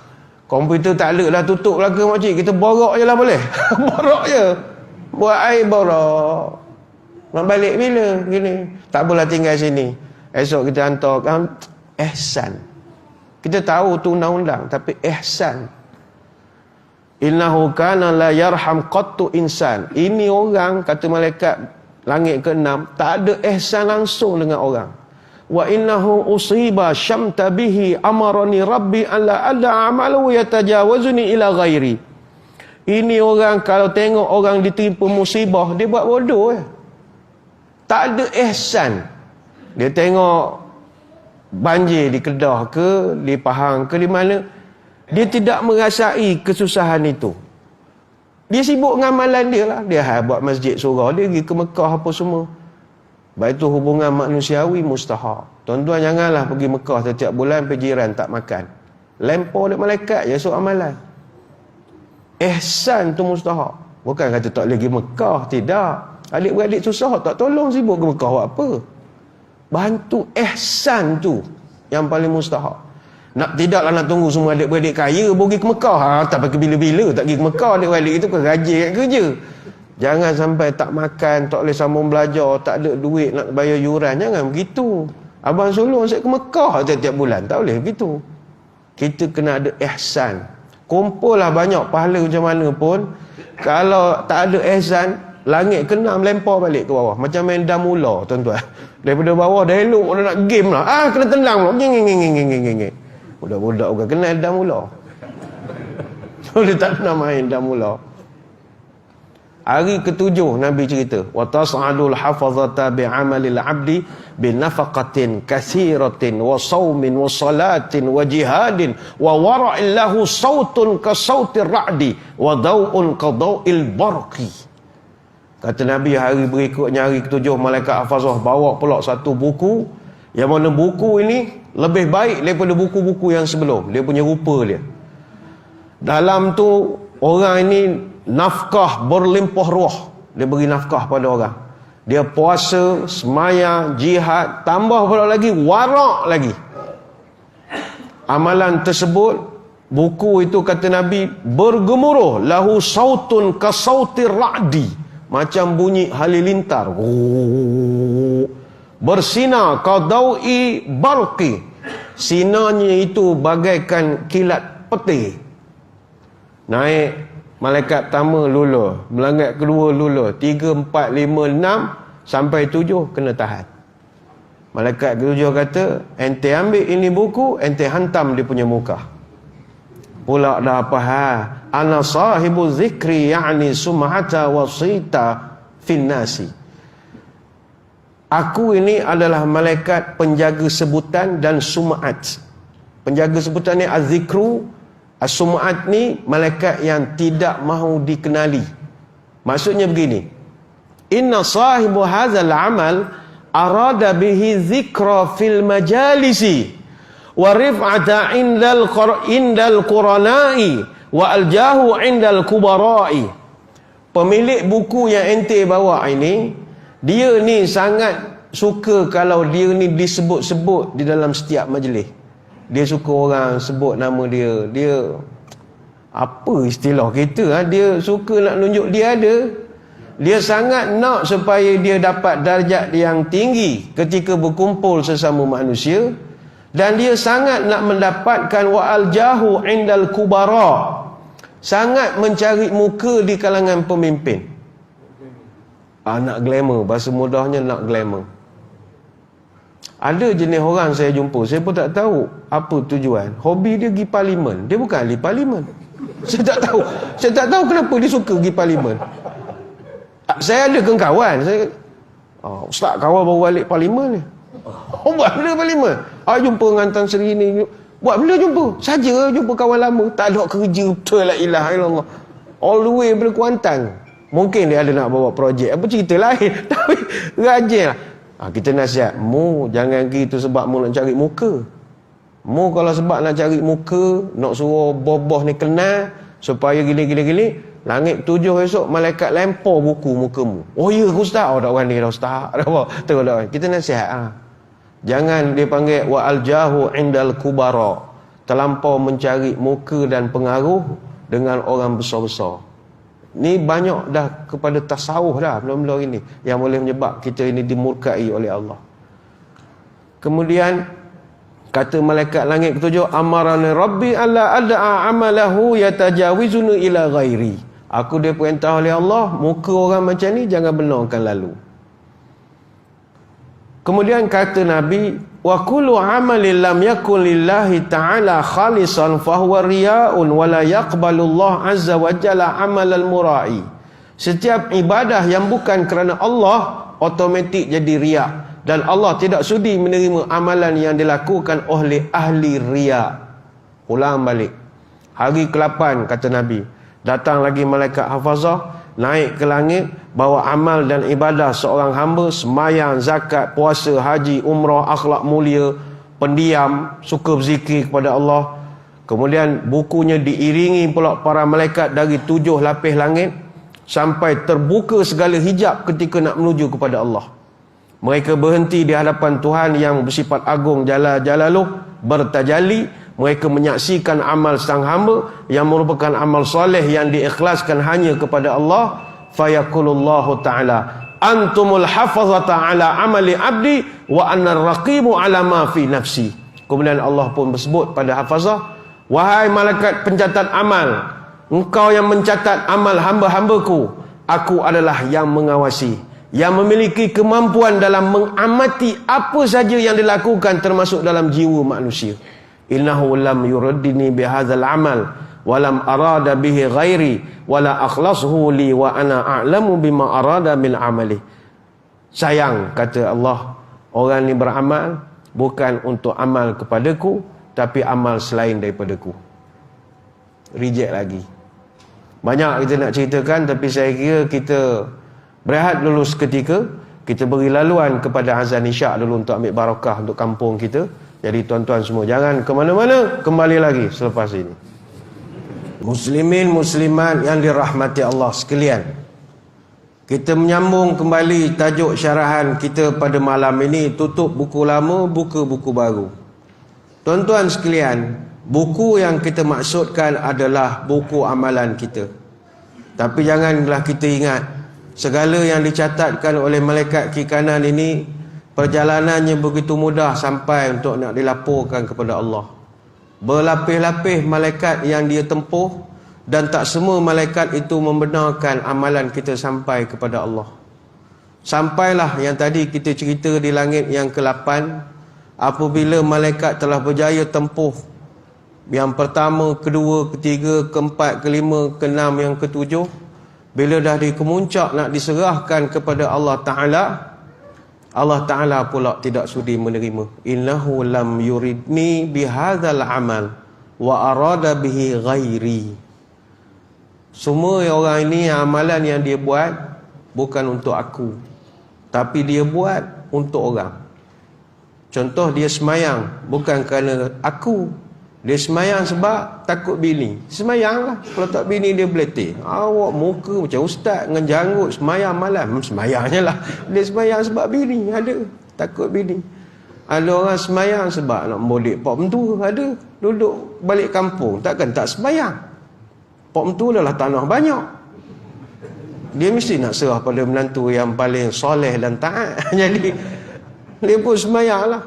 Komputer tak ada lah, tutup lah ke makcik. Kita borok je lah boleh. Borok je. Buat air borok. Nak balik bila? Gini. Tak boleh tinggal sini. Esok kita hantar. Ihsan. Kita tahu tu undang-undang, tapi ihsan. Innahu kana la yarham qattu insan. Ini orang, kata malaikat langit ke-6, tak ada ihsan langsung dengan orang. Wa innahu usiba syamta bihi amarani rabbi alla ada amalu yatajawazuni ila ghairi. Ini orang kalau tengok orang ditimpa musibah, dia buat bodoh. Tak ada ihsan. Dia tengok banjir di Kedah ke, di Pahang ke, di mana, dia tidak merasai kesusahan itu. Dia sibuk dengan amalan dia lah. Dia buat masjid surau, dia pergi ke Mekah apa semua. Baik itu hubungan manusiawi mustahak. Tuan-tuan janganlah pergi Mekah setiap bulan, pergi jiran tak makan. Lempar dia malaikat je esok amalan. Ihsan tu mustahak. Bukan kata tak boleh pergi Mekah, tidak. Adik-beradik susah tak tolong, sibuk ke Mekah buat apa? Bantu ihsan tu yang paling mustahak. Tidaklah nak tunggu semua adik-beradik kaya pergi ke Mekah. Tak pakai bila-bila tak pergi ke Mekah, adik-beradik itu kerja kat kerja. Jangan sampai tak makan, tak boleh sambung belajar, tak ada duit nak bayar yuran. Jangan begitu. Abang sulung saya ke Mekah tiap-tiap bulan, tak boleh begitu. Kita kena ada ihsan. Kumpul lah banyak pahala macam mana pun, kalau tak ada ihsan, langit kena melempar balik ke bawah. Macam main damula, tuan-tuan. Daripada bawah dah elok, dah nak game lah. Kena tendang pula. Budak-budak bukan kenal damula. Dia tak pernah main damula. Hari ketujuh Nabi cerita, wa tas'adul hafazata bi'amalil 'abdi binafaqatin katsiratin wa saumin wa salatin wa jihadin wa wara'in lahu sautun ka sautir ra'di wa daw'un ka daw'il barqi. Kata Nabi, hari berikutnya, hari ketujuh, malaikat hafazah bawa pula satu buku, yang mana buku ini lebih baik daripada buku-buku yang sebelum. Dia punya rupa dia. Dalam tu orang ini nafkah berlimpah ruah. Dia beri nafkah pada orang. Dia puasa, semaya, jihad, tambah pula lagi warak lagi. Amalan tersebut, buku itu kata Nabi, bergemuruh, lahu sautun ka sautir ra'di, macam bunyi halilintar. Bersinar qadaui barqi, sinarnya itu bagaikan kilat peti. Naik malaikat pertama lula, malaikat kedua lula, 3, 4, 5, 6 sampai 7 kena tahan. Malaikat ketujuh kata, ente ambil ini buku, ente hantam dia punya muka. Pula dah apa ana sahibu zikri, yakni sum'ata wasita finnasi. Aku ini adalah malaikat penjaga sebutan dan sum'at. Penjaga sebutan ni az-zikru, as-sum'at ni malaikat yang tidak mahu dikenali. Maksudnya begini, inna sahibu hadzal amal arada bihi zikra fil majalisi wa rif'ata indal quranai wa aljahu indal kubarai. Pemilik buku yang ente bawa ini, dia ni sangat suka kalau dia ni disebut-sebut di dalam setiap majlis. Dia suka orang sebut nama dia. Dia apa istilah kita, dia suka nak tunjuk dia ada. Dia sangat nak supaya dia dapat darjat yang tinggi ketika berkumpul sesama manusia, dan dia sangat nak mendapatkan wa'al jahu indal kubara, sangat mencari muka di kalangan pemimpin. Nak glamour, bahasa mudahnya nak glamour. Ada jenis orang saya jumpa, saya pun tak tahu apa tujuan. Hobi dia pergi parlimen. Dia bukan ahli parlimen. Saya tak tahu kenapa dia suka pergi parlimen. Saya ada kawan, ustaz, kawan baru balik parlimen ni. Buat benda parlimen. Jumpa dengan Tan Sri ni. Buat benda jumpa. Saja jumpa kawan lama. Tak ada kerja, betul, la ilaha illallah. All the way daripada Kuantan. Mungkin dia ada nak bawa projek, apa cerita lain. Tapi rajin lah. Kita nasihat, mu jangan gitu sebab mu nak cari muka. Mu kalau sebab nak cari muka, nak suruh boh-boh ni kenal, supaya gini, langit 7 esok malaikat lempar buku mukamu. Oh ya ke ustaz? Tak berani dah ustaz. Terus dah. Kita nasihat. Jangan dia panggil wa'al jahu indal kubara, terlampau mencari muka dan pengaruh dengan orang besar-besar. Ni banyak dah kepada tasawuf dah benda-benda ini yang boleh menyebab kita ini dimurkai oleh Allah. Kemudian kata malaikat langit ketujuh, amarani rabbi alla ad'a amalahu yatajawizunu ila ghairi. Aku diperintah oleh Allah, muka orang macam ni jangan benarkan lalu. Kemudian kata Nabi, wa kullu amalin lam yakun lillahi ta'ala khalisan fahuwa riya'un wa la yaqbalu Allah azza wa jalla amalal murai. Setiap ibadah yang bukan kerana Allah, automatik jadi riak, dan Allah tidak sudi menerima amalan yang dilakukan oleh ahli riya. Ulang balik. Hari ke-8 kata Nabi, datang lagi malaikat hafazah naik ke langit, bawa amal dan ibadah seorang hamba, sembahyang, zakat, puasa, haji, umrah, akhlak mulia, pendiam, suka berzikir kepada Allah. Kemudian bukunya diiringi pula para malaikat dari 7 lapis langit sampai terbuka segala hijab ketika nak menuju kepada Allah. Mereka berhenti di hadapan Tuhan yang bersifat agung jalla jalaluh, bertajalli. Mereka menyaksikan amal sang hamba yang merupakan amal soleh yang diikhlaskan hanya kepada Allah. Fayaqulullahu ta'ala, antumul hafazata ala amali abdi wa anna raqibu ala ma fi nafsi. Kemudian Allah pun bersebut pada hafazah, wahai malaikat pencatat amal, engkau yang mencatat amal hamba-hambaku, aku adalah yang mengawasi, yang memiliki kemampuan dalam mengamati apa saja yang dilakukan termasuk dalam jiwa manusia. Innahu lam yuraddini bihadzal amal walam arada bihi ghairi wala akhlashu li wa ana a'lamu bima arada min amali. Sayang, kata Allah, orang ni beramal bukan untuk amal kepadaku, tapi amal selain daripadaku. Reject lagi. Banyak kita nak ceritakan, tapi saya kira kita berehat dulu seketika. Kita beri laluan kepada azan isyak dulu untuk ambil barakah untuk kampung kita. Jadi tuan-tuan semua jangan ke mana-mana, kembali lagi selepas ini. Muslimin muslimat yang dirahmati Allah sekalian, kita menyambung kembali tajuk syarahan kita pada malam ini, tutup buku lama, buka buku baru. Tuan-tuan sekalian, buku yang kita maksudkan adalah buku amalan kita. Tapi janganlah kita ingat segala yang dicatatkan oleh malaikat kiri kanan ini perjalanannya begitu mudah sampai untuk nak dilaporkan kepada Allah. Berlapis-lapis malaikat yang dia tempuh, dan tak semua malaikat itu membenarkan amalan kita sampai kepada Allah. Sampailah yang tadi kita cerita di langit yang ke-8, apabila malaikat telah berjaya tempuh yang pertama, kedua, ketiga, keempat, kelima, keenam, yang ketujuh, bila dah di kemuncak nak diserahkan kepada Allah Ta'ala, Allah Ta'ala pula tidak sudi menerima. Innahu lam yuridni bihadzal amal wa arada bihi ghairi. Semua orang ini amalan yang dia buat bukan untuk aku, tapi dia buat untuk orang. Contoh, dia semayang bukan kerana aku, dia semayang sebab takut bini. Semayanglah, kalau tak bini dia beletih. Awak muka macam ustaz dengan janggut semayang malam. Semayangnya lah. Dia semayang sebab bini, ada takut bini. Ada orang semayang sebab nak molek pak mentua, ada duduk balik kampung, takkan tak semayang. Pak mentua adalah tanah banyak, dia mesti nak serah pada menantu yang paling soleh dan taat. Jadi dia pun semayang lah.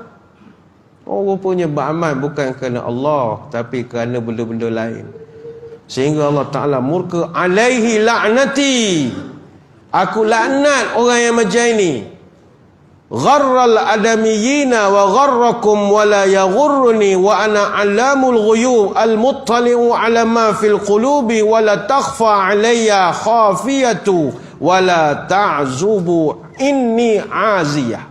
Oh, rupanya beramal bukan kerana Allah, tapi kerana benda-benda lain. Sehingga Allah Ta'ala murka, alaihi la'nati, aku laknat orang yang macam ini. Gharral adamiyina wa gharrakum wa la yaghurruni wa ana alamul ghuyub al-muttali'u ala ma fil qulubi wa la takhfa alayya khafiyatu wa la ta'zubu inni aziyah.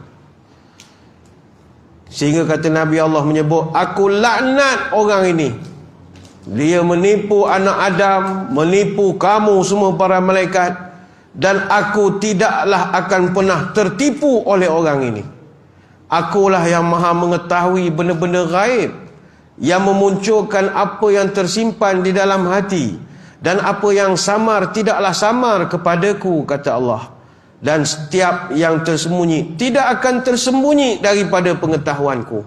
Sehingga kata Nabi Allah menyebut, aku laknat orang ini. Dia menipu anak Adam, menipu kamu semua para malaikat, dan aku tidaklah akan pernah tertipu oleh orang ini. Akulah yang maha mengetahui benda-benda gaib, yang memunculkan apa yang tersimpan di dalam hati, dan apa yang samar tidaklah samar kepadaku, kata Allah. Dan setiap yang tersembunyi tidak akan tersembunyi daripada pengetahuanku.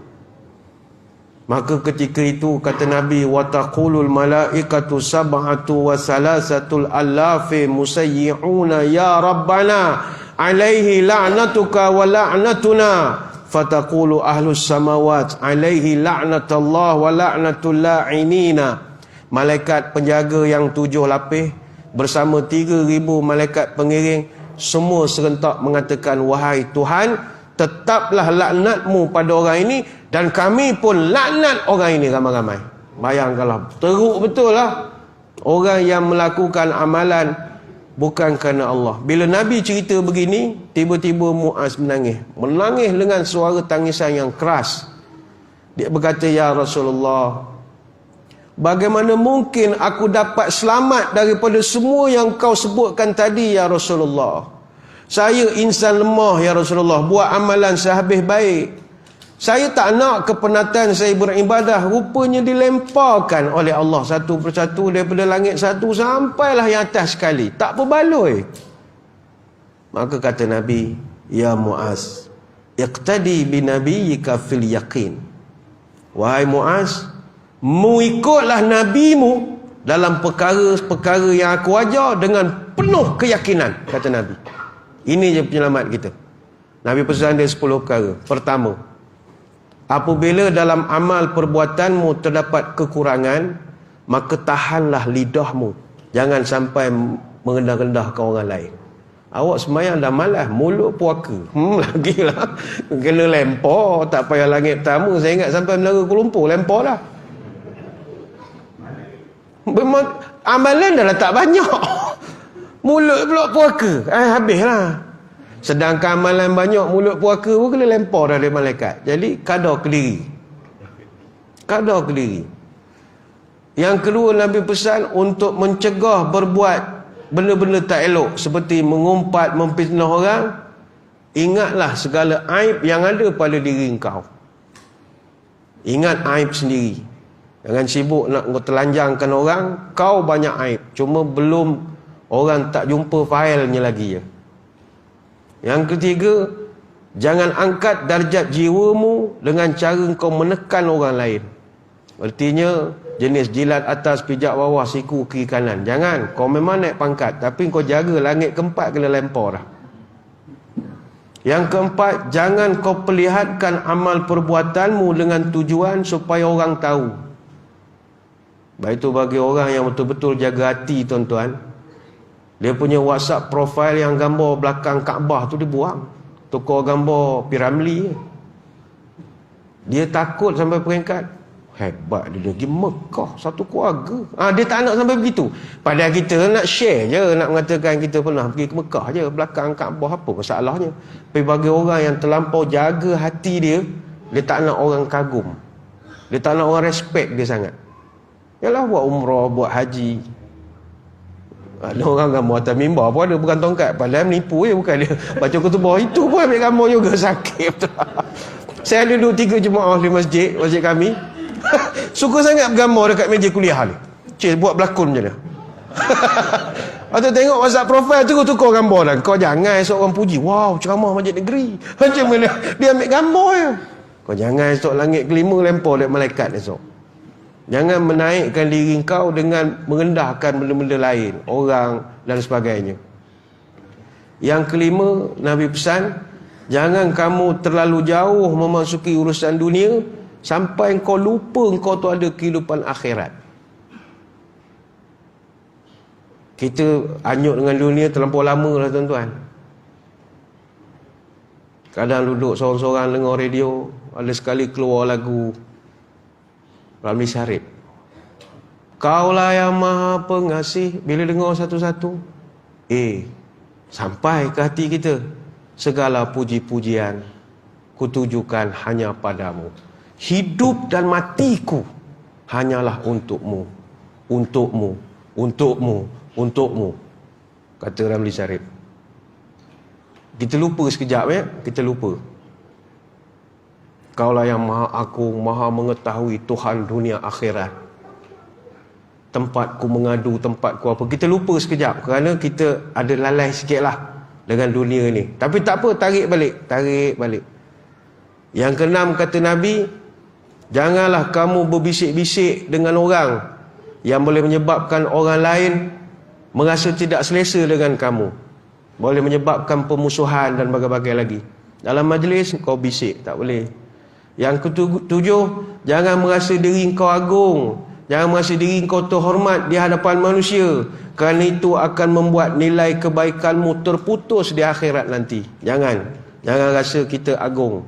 Maka ketika itu kata Nabi, wa taqulul malaikatu sab'atu wa salasatul alafi musayyi'una ya rabbana alaihi la'natuka wa la'natuna, fataqulu ahlus samawat alaihi la'natullah wa la'natul la'inina. Malaikat penjaga yang 7 lapis bersama 3,000 malaikat pengiring semua serentak mengatakan, wahai Tuhan, tetaplah laknatmu pada orang ini, dan kami pun laknat orang ini ramai-ramai. Bayangkanlah, teruk betul lah. Orang yang melakukan amalan bukan kerana Allah. Bila Nabi cerita begini, tiba-tiba Muaz menangis dengan suara tangisan yang keras. Dia berkata, "Ya Rasulullah, bagaimana mungkin aku dapat selamat daripada semua yang kau sebutkan tadi, ya Rasulullah? Saya insan lemah, ya Rasulullah, buat amalan sehabis baik. Saya tak nak kepenatan saya beribadah rupanya dilemparkan oleh Allah satu persatu daripada langit satu sampailah yang atas sekali. Tak berbaloi." Maka kata Nabi, "Ya Muaz, iqtadi bi nabiyyika fil yaqin." Wahai Muaz, mu ikutlah nabimu dalam perkara-perkara yang aku ajar dengan penuh keyakinan, kata Nabi. Ini je penyelamat kita. Nabi pesan dia 10 perkara. Pertama, apabila dalam amal perbuatanmu terdapat kekurangan, maka tahanlah lidahmu. Jangan sampai merendah-rendahkan orang lain. Awak sembahyang dah malas, mulut puaka. Lagilah. Kena lempar, tak payah langit pertama. Saya ingat sampai Menara Kuala Lumpur, lempar dah. Amalan dah tak banyak. Mulut pula puaka. Habislah. Sedangkan amalan banyak, mulut puaka pun kena lempar dah dari malaikat. Jadi, kadar ke diri. Kadar ke diri. Yang kedua, Nabi pesan untuk mencegah berbuat benda-benda tak elok seperti mengumpat, memfitnah orang. Ingatlah segala aib yang ada pada diri engkau. Ingat aib sendiri. Jangan sibuk nak telanjangkan orang. Kau banyak aib, cuma belum orang tak jumpa failnya lagi je. Yang ketiga, jangan angkat darjat jiwamu dengan cara kau menekan orang lain. Artinya jenis jilat atas, pijak bawah, siku kiri kanan. Jangan. Kau memang naik pangkat, tapi kau jaga langit keempat kena lempar dah. Yang keempat, jangan kau perlihatkan amal perbuatanmu dengan tujuan supaya orang tahu. Baik itu bagi orang yang betul-betul jaga hati, tuan-tuan. Dia punya WhatsApp profile yang gambar belakang Kaabah tu dia buang. Tukar gambar Piramli. Dia takut sampai peringkat hebat dia pergi Mekah satu keluarga. Dia tak nak sampai begitu. Padahal kita nak share je, nak mengatakan kita pernah pergi ke Mekah je, belakang Kaabah, apa masalahnya. Tapi bagi orang yang terlampau jaga hati dia, dia tak nak orang kagum. Dia tak nak orang respect dia sangat. Yalah, buat umrah, buat haji. Ada orang gambar atas mimbar pun ada, bukan tongkat. Padahal menipu je, bukan dia baca khutbah. Itu pun ambil gambar juga, sakit. Saya ada 2-3 jemaah di masjid kami. Suka sangat bergambar dekat meja kuliah ni. Cik buat berlakon je dia. Atau tengok WhatsApp profile tu, tukar gambar dah. Kau jangan esok orang puji, wow, ceramah masjid negeri. Macam mana dia ambil gambar je. Kau jangan esok langit kelima lempar dekat malaikat esok. Jangan menaikkan diri kau dengan merendahkan benda-benda lain, orang dan sebagainya. Yang kelima, Nabi pesan, jangan kamu terlalu jauh memasuki urusan dunia sampai kau lupa kau tu ada kehidupan akhirat. Kita hanyut dengan dunia terlampau lama lah, tuan-tuan. Kadang duduk seorang-seorang dengar radio, ada sekali keluar lagu Ramli Sarip. Kaulah yang maha pengasih. Bila dengar satu-satu, sampai ke hati kita. Segala puji-pujian kutujukan hanya padamu. Hidup dan matiku hanyalah untukmu. Untukmu. Untukmu. Untukmu. Kata Ramli Sarip. Kita lupa sekejap ya. Kita lupa. Kaulah yang maha agung, maha mengetahui, Tuhan dunia akhirat. Tempatku mengadu, tempatku apa. Kita lupa sekejap kerana kita ada lalai sikit lah dengan dunia ni. Tapi tak apa, tarik balik. Tarik balik. Yang keenam kata Nabi, janganlah kamu berbisik-bisik dengan orang yang boleh menyebabkan orang lain merasa tidak selesa dengan kamu. Boleh menyebabkan permusuhan dan bagai-bagai lagi. Dalam majlis kau bisik, tak boleh. Yang ketujuh, jangan merasa diri kau agung, jangan merasa diri kau terhormat di hadapan manusia, kerana itu akan membuat nilai kebaikanmu terputus di akhirat nanti. Jangan rasa kita agung.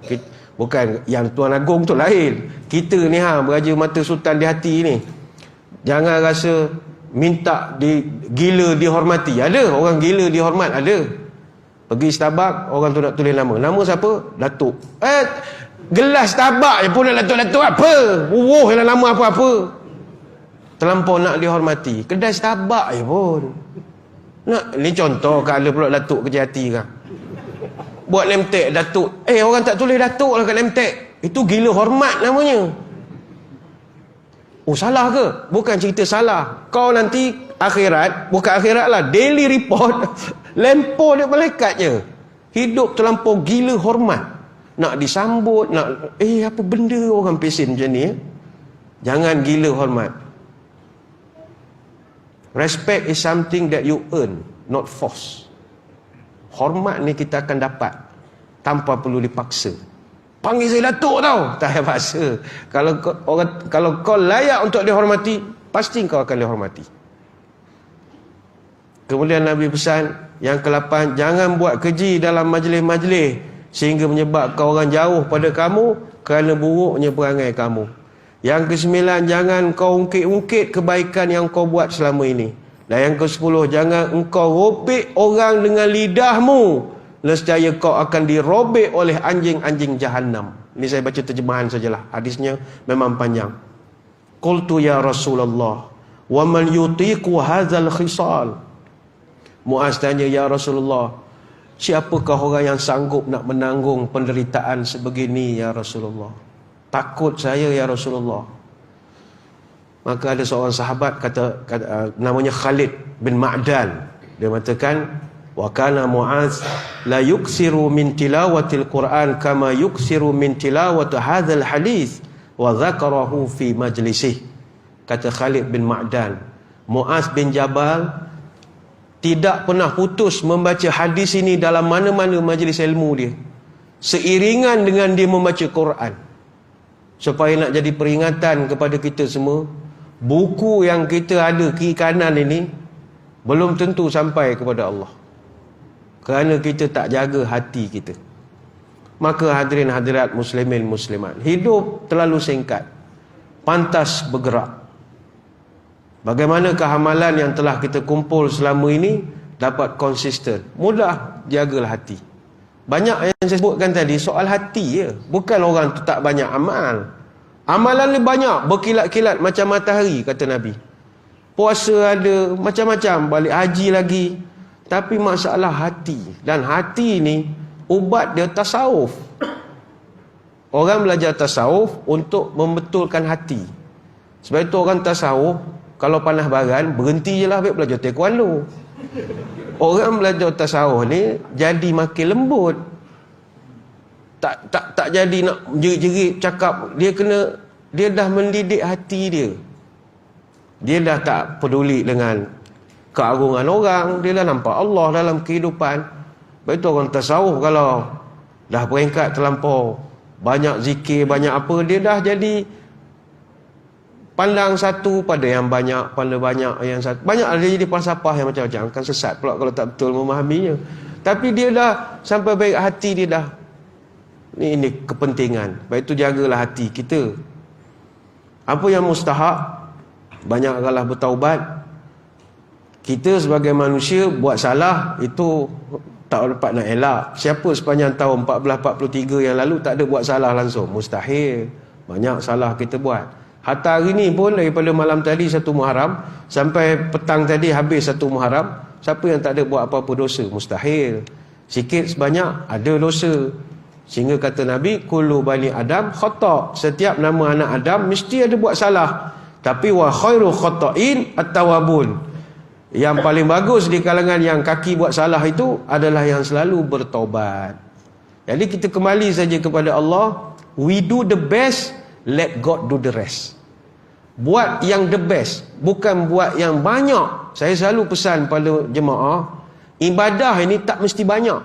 Bukan yang Tuan agung tu lain. Kita ni Beraja Mata Sultan di hati ni. Jangan rasa minta gila dihormati. Ada orang gila dihormat, ada. Pergi Starbucks, orang tu nak tulis nama. Nama siapa? Datuk. Gelas Starbucks je pun nak Datuk-Datuk apa? Dalam nama apa-apa. Terlampau nak dihormati. Kedai Starbucks je pun. Ni contoh kalau pula Datuk kerja hati kan. Buat name tag Datuk. Orang tak tulis Datuk lah kat name tag. Itu gila hormat namanya. Salah ke? Bukan cerita salah. Kau nanti akhirat, bukan akhirat lah, daily report, lempar dia malaikat je. Hidup terlampau gila hormat. Nak disambut, nak apa benda orang pesen macam ni. Jangan gila hormat. Respect is something that you earn, not force. Hormat ni kita akan dapat tanpa perlu dipaksa. Panggil saya Datuk tau, tak payah paksa. Kalau kau layak untuk dihormati, pasti kau akan dihormati. Kemudian Nabi pesan yang ke-8, jangan buat keji dalam majlis-majlis sehingga menyebabkan orang jauh pada kamu kerana buruknya perangai kamu. Yang ke-9, jangan kau ungkit-ungkit kebaikan yang kau buat selama ini. Dan yang ke-10, jangan engkau robek orang dengan lidahmu, nescaya kau akan dirobek oleh anjing-anjing Jahannam. Ini saya baca terjemahan sajalah. Hadisnya memang panjang. Qultu ya Rasulullah, wa man yutiqu hadzal khisal. Muaz tanya, ya Rasulullah, siapakah orang yang sanggup nak menanggung penderitaan sebegini ya Rasulullah? Takut saya ya Rasulullah. Maka ada seorang sahabat kata namanya Khalid bin Ma'dan. Dia mengatakan, wa kana Muaz la yuksiru min tilawatil Quran kama yuksiru min tilawati hadzal hadis wa dzakarahu fi majlisih. Kata Khalid bin Ma'dan, Muaz bin Jabal tidak pernah putus membaca hadis ini dalam mana-mana majlis ilmu dia, seiringan dengan dia membaca Quran. Supaya nak jadi peringatan kepada kita semua, buku yang kita ada kiri kanan ini belum tentu sampai kepada Allah, kerana kita tak jaga hati kita. Maka hadirin hadirat muslimin muslimat, hidup terlalu singkat, pantas bergerak. Bagaimanakah amalan yang telah kita kumpul selama ini dapat konsisten? Mudah, jagalah hati. Banyak yang saya sebutkan tadi soal hati je. Bukan orang tu tak banyak amal. Amalan ni banyak, berkilat-kilat macam matahari, kata Nabi. Puasa ada, macam-macam, balik haji lagi. Tapi masalah hati. Dan hati ni, ubat dia tasawuf. Orang belajar tasawuf untuk membetulkan hati. Sebab itu orang tasawuf, kalau panas baran, berhenti je lah, baik belajar taekwondo. Orang belajar tasawuf ni jadi makin lembut. Tak jadi nak jerit-jerit cakap. Dia dah mendidik hati dia. Dia dah tak peduli dengan keagungan orang. Dia dah nampak Allah dalam kehidupan. Sebab itu orang tasawuf kalau dah peringkat terlampau banyak zikir, banyak apa, dia dah jadi pandang satu pada yang banyak, pada banyak yang satu. Banyak dia jadi falsafah yang macam-macam. Akan sesat pula kalau tak betul memahaminya. Tapi dia dah sampai baik hati dia dah. Ini kepentingan. Sebab itu jagalah hati kita. Apa yang mustahak, banyaklah bertaubat. Kita sebagai manusia buat salah, itu tak dapat nak elak. Siapa sepanjang tahun 1443 yang lalu tak ada buat salah langsung? Mustahil. Banyak salah kita buat. Hatta hari ni pun daripada malam tadi 1 Muharram sampai petang tadi habis 1 Muharram, siapa yang tak ada buat apa-apa dosa? Mustahil. Sikit sebanyak ada dosa. Sehingga kata Nabi, kullu bani Adam khata'. Setiap nama anak Adam mesti ada buat salah. Tapi wa khairu khata'in at-tawwabun. Yang paling bagus di kalangan yang kaki buat salah itu adalah yang selalu bertaubat. Jadi kita kembali saja kepada Allah. We do the best, let God do the rest. Buat yang the best, bukan buat yang banyak. Saya selalu pesan pada jemaah, ibadah ini tak mesti banyak.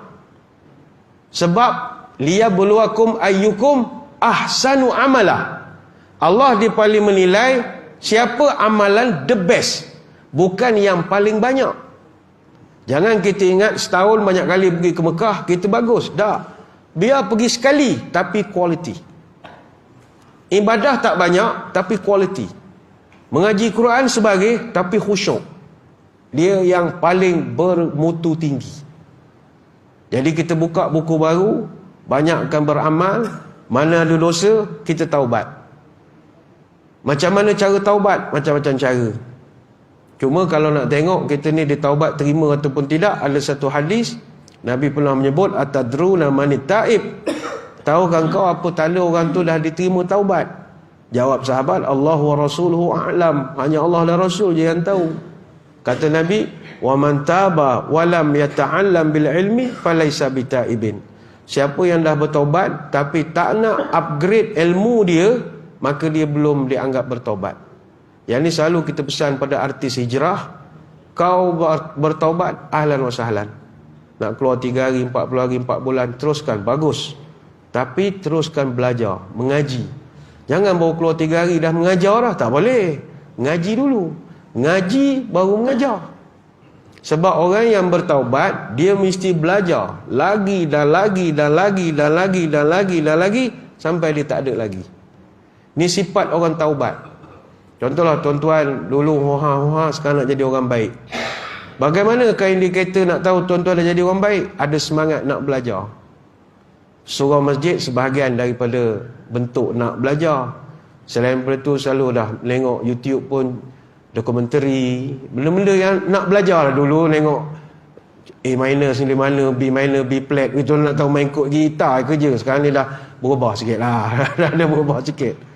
Sebab liyabluwakum ayyukum ahsanu amala. Allah dia paling menilai siapa amalan the best, bukan yang paling banyak. Jangan kita ingat setahun banyak kali pergi ke Mekah, kita bagus. Tak. Biar pergi sekali, tapi quality. Ibadah tak banyak, tapi quality. Mengaji Quran sebagai, tapi khusyuk. Dia yang paling bermutu tinggi. Jadi kita buka buku baru, banyakkan beramal, mana ada dosa, kita taubat. Macam mana cara taubat? Macam-macam cara. Cuma kalau nak tengok kita ni ditaubat terima ataupun tidak, ada satu hadis, Nabi pernah menyebut, atadruna manit taib. Tahukah kau apa tanda orang tu dah diterima taubat? Jawab sahabat, Allah wa rasuluhu a'lam. Hanya Allah dan Rasul je yang tahu. Kata Nabi, wa man taba wa lam yata'allam bil ilmi falaysa bitaibin. Siapa yang dah bertaubat tapi tak nak upgrade ilmu dia, maka dia belum dianggap bertaubat. Yang ni selalu kita pesan pada artis hijrah, kau bertaubat, ahlan wa sahlan. Nak keluar 3 hari, 40 hari, 4 bulan, teruskan, bagus. Tapi teruskan belajar, mengaji. Jangan baru keluar 3 hari dah mengajar dah, tak boleh. Ngaji dulu. Ngaji baru mengajar. Sebab orang yang bertaubat, dia mesti belajar lagi dan lagi dan lagi dan lagi dan lagi dan lagi sampai dia tak ada lagi. Ni sifat orang taubat. Contohlah tuan-tuan dulu hoha-hoha, sekarang nak jadi orang baik. Bagaimanakah indikator nak tahu tuan-tuan dah jadi orang baik? Ada semangat nak belajar. Surau masjid sebahagian daripada bentuk nak belajar. Selain daripada itu selalu dah tengok YouTube pun dokumentari, benda-benda yang nak belajar lah. Dulu tengok A minor sini mana, B minor, B flat, itu nak tahu main kod gitar kerja. Sekarang ni dah berubah sikit lah. Dah berubah sikit.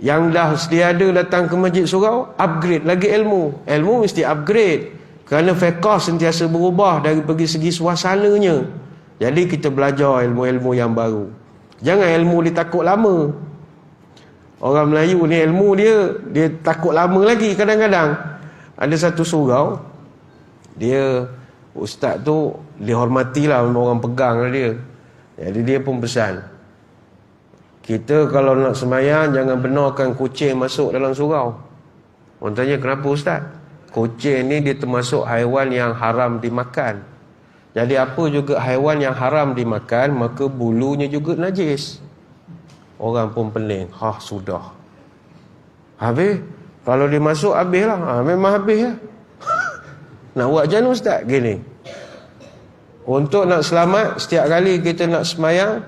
Yang dah sedia ada datang ke masjid surau, upgrade lagi ilmu. Ilmu mesti upgrade. Kerana fiqh sentiasa berubah dari segi suasananya. Jadi kita belajar ilmu-ilmu yang baru. Jangan ilmu dia takut lama. Orang Melayu ni ilmu dia takut lama lagi kadang-kadang. Ada satu surau, dia ustaz tu dihormatilah, orang pegang lah dia. Jadi dia pun pesan, kita kalau nak sembahyang jangan benarkan kucing masuk dalam surau. Orang tanya, kenapa ustaz? Kucing ni dia termasuk haiwan yang haram dimakan. Jadi apa juga haiwan yang haram dimakan, maka bulunya juga najis. Orang pun pening. Sudah. Habis? Kalau dia masuk, habis lah. Memang habis lah. Nak buat macam mana ustaz? Gini. Untuk nak selamat, setiap kali kita nak semayang,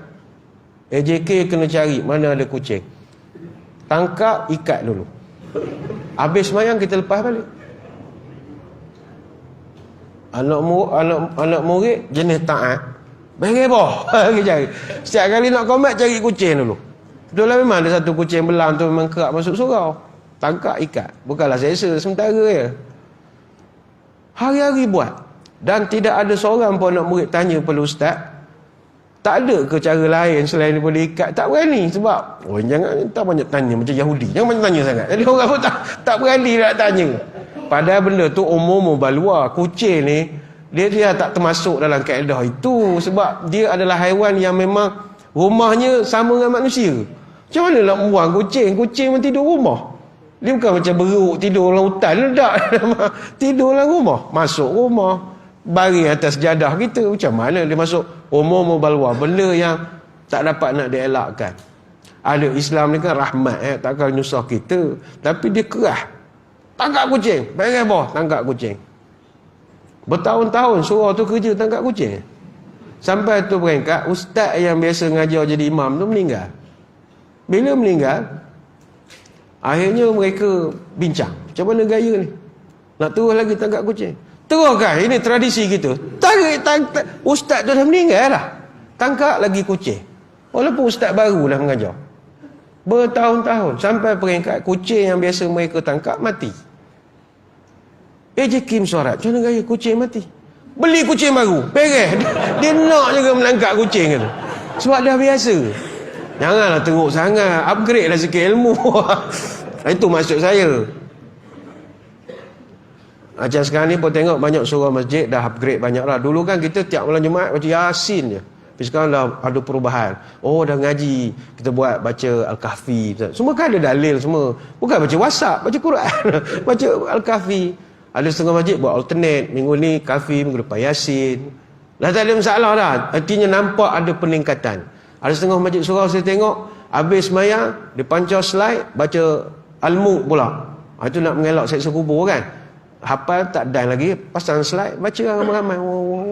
AJK kena cari mana ada kucing. Tangkap, ikat dulu. Habis semayang, kita lepas balik. Anak murid jenis taat. Bagi boh. Cari. Setiap kali nak komat, cari kucing dulu. Betul lah, memang ada satu kucing belang tu memang kerap masuk surau. Tangkap, ikat. Bukanlah selesa sementara ya. Hari-hari buat. Dan tidak ada seorang pun anak murid tanya pada ustaz, tak ada ke cara lain selain daripada ikat? Tak berani sebab jangan tak banyak tanya macam Yahudi. Jangan banyak tanya sangat. Jadi orang pun tak berani nak tanya. Padahal benda tu umum balua. Kucing ni dia tak termasuk dalam kaedah itu sebab dia adalah haiwan yang memang rumahnya sama dengan manusia. Macam mana nak buang kucing? Kucing memang tidur rumah. Dia bukan macam beruk tidur dalam hutan. Tak. Tidur dalam rumah. Masuk rumah. Baring atas jadah kita. Macam mana dia masuk umum balwa? Benda yang tak dapat nak dielakkan. Ada Islam ni kan rahmat. Takkan nyusah kita. Tapi dia kerah. Tangkap kucing. Bagi bawah. Tangkap kucing. Bertahun-tahun surau tu kerja tangkap kucing. Sampai tu peringkat ustaz yang biasa ngajar jadi imam tu meninggal. Bila meninggal, akhirnya mereka bincang, macam mana gaya ni? Nak terus lagi tangkap kucing? Teruskan, ini tradisi kita. Ustaz tu dah meninggal dah. Tangkap lagi kucing. Walaupun ustaz baru dah mengajar. Bertahun-tahun sampai peringkat kucing yang biasa mereka tangkap mati. Kim surat, macam mana gaya kucing mati? Beli kucing baru, pereh. Dia nak juga menangkap kucing tu. Sebab dah biasa. Janganlah teruk sangat, upgrade lah sikit ilmu. Itu maksud saya. Macam sekarang ni pun tengok banyak surau masjid dah upgrade banyak lah. Dulu kan kita tiap malam Jumaat baca Yasin je. Tapi sekarang dah ada perubahan. Dah ngaji, kita buat baca Al-Kahfi. Semua kan ada dalil semua. Bukan baca WhatsApp, baca Quran. Baca Al-Kahfi. Ada setengah masjid buat alternate. Minggu ni Kahfi, minggu depan Yasin. Dah tak ada masalah dah. Artinya nampak ada peningkatan. Ada setengah masjid surau saya tengok, habis semayang, dia pancar slide, baca Al-Mulk pula. Itu nak mengelak seksa kubur kan. Hafal tak dan lagi, pasang slide, baca ramai-ramai.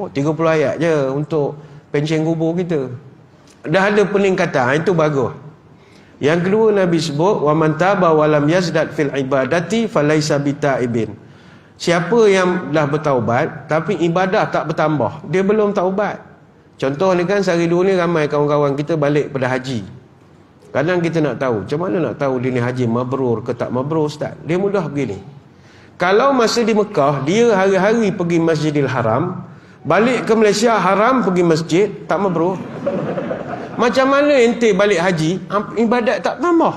30 ayat je untuk pencen kubur kita. Dah ada peningkatan, itu bagus. Yang kedua Nabi sebut, wa man taba wa lam yazdad fil ibadati falaisa bita'ibin. Siapa yang dah bertaubat tapi ibadah tak bertambah, dia belum taubat. Contoh ni kan, sehari dua ni ramai kawan-kawan kita balik pada haji. Kadang kita nak tahu, macam mana nak tahu dia ni haji mabrur ke tak mabrur, Ustaz? Dia mudah begini. Kalau masa di Mekah, dia hari-hari pergi Masjidil Haram, balik ke Malaysia haram pergi masjid, tak mabrur. Macam mana ente balik haji, ibadat tak tambah?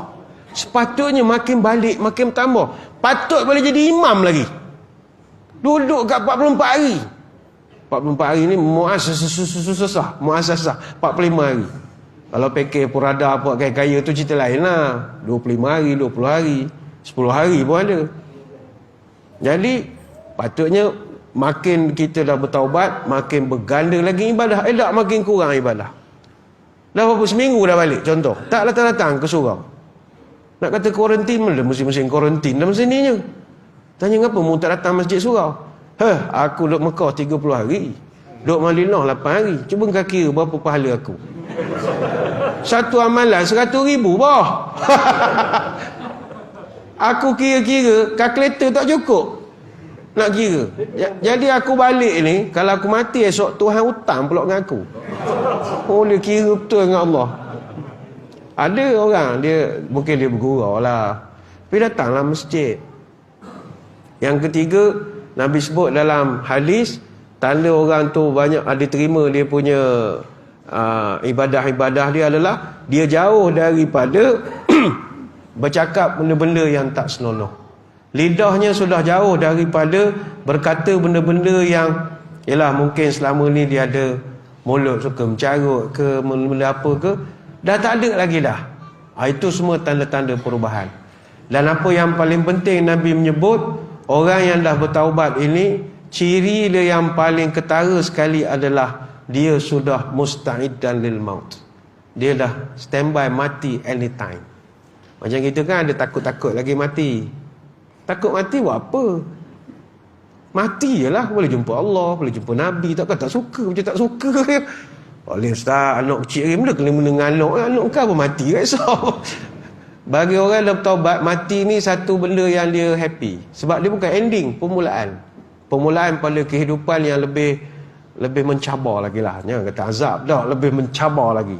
Sepatutnya makin balik, makin tambah. Patut boleh jadi imam lagi. Duduk kat 44 hari. 44 hari ni muasasah 45 hari. Kalau pakai purada apa kaya-kaya tu cerita lain lah. 25 hari, 20 hari, 10 hari pun ada. Jadi patutnya makin kita dah bertaubat, makin berganda lagi ibadah. Tak makin kurang ibadah. Dah berapa seminggu dah balik contoh. Tak datang-datang ke surau. Nak kata kuarantin, mana musim-musim kuarantin dah macam ni je. Tanya ngapa mu tak datang masjid surau? Aku duduk Mekah 30 hari. Duduk Madinah 8 hari. Cuba kau kira berapa pahala aku. Satu amalan 100,000 bah. Aku kira-kira, kalkulator tak cukup nak kira. Jadi aku balik ni, kalau aku mati esok, Tuhan hutang pula dengan aku. Dia kira betul dengan Allah. Ada orang, dia mungkin dia bergurau lah, tapi datanglah masjid. Yang ketiga, Nabi sebut dalam hadis, tanda orang tu banyak ada terima dia punya ibadah-ibadah dia adalah dia jauh daripada bercakap benda-benda yang tak senonoh. Lidahnya sudah jauh daripada berkata benda-benda yang yalah mungkin selama ni dia ada mulut suka mencarut ke benda apa ke, dah tak ada lagi dah. Itu semua tanda-tanda perubahan. Dan apa yang paling penting Nabi menyebut, orang yang dah bertaubat ini, ciri dia yang paling ketara sekali adalah dia sudah musta'iddan lil maut. Dia dah standby mati anytime. Macam kita kan ada takut-takut lagi mati. Takut mati buat apa? Mati je lah. Boleh jumpa Allah, boleh jumpa Nabi. Takkan tak suka, macam tak suka. Boleh Ustaz, anak kecil ni, benda kena dengan anak kau apa mati kat esok. Bagi orang yang bertaubat, mati ni satu benda yang dia happy. Sebab dia bukan ending, permulaan. Permulaan pada kehidupan yang lebih mencabar lagi lah. Jangan kata azab dah, lebih mencabar lagi.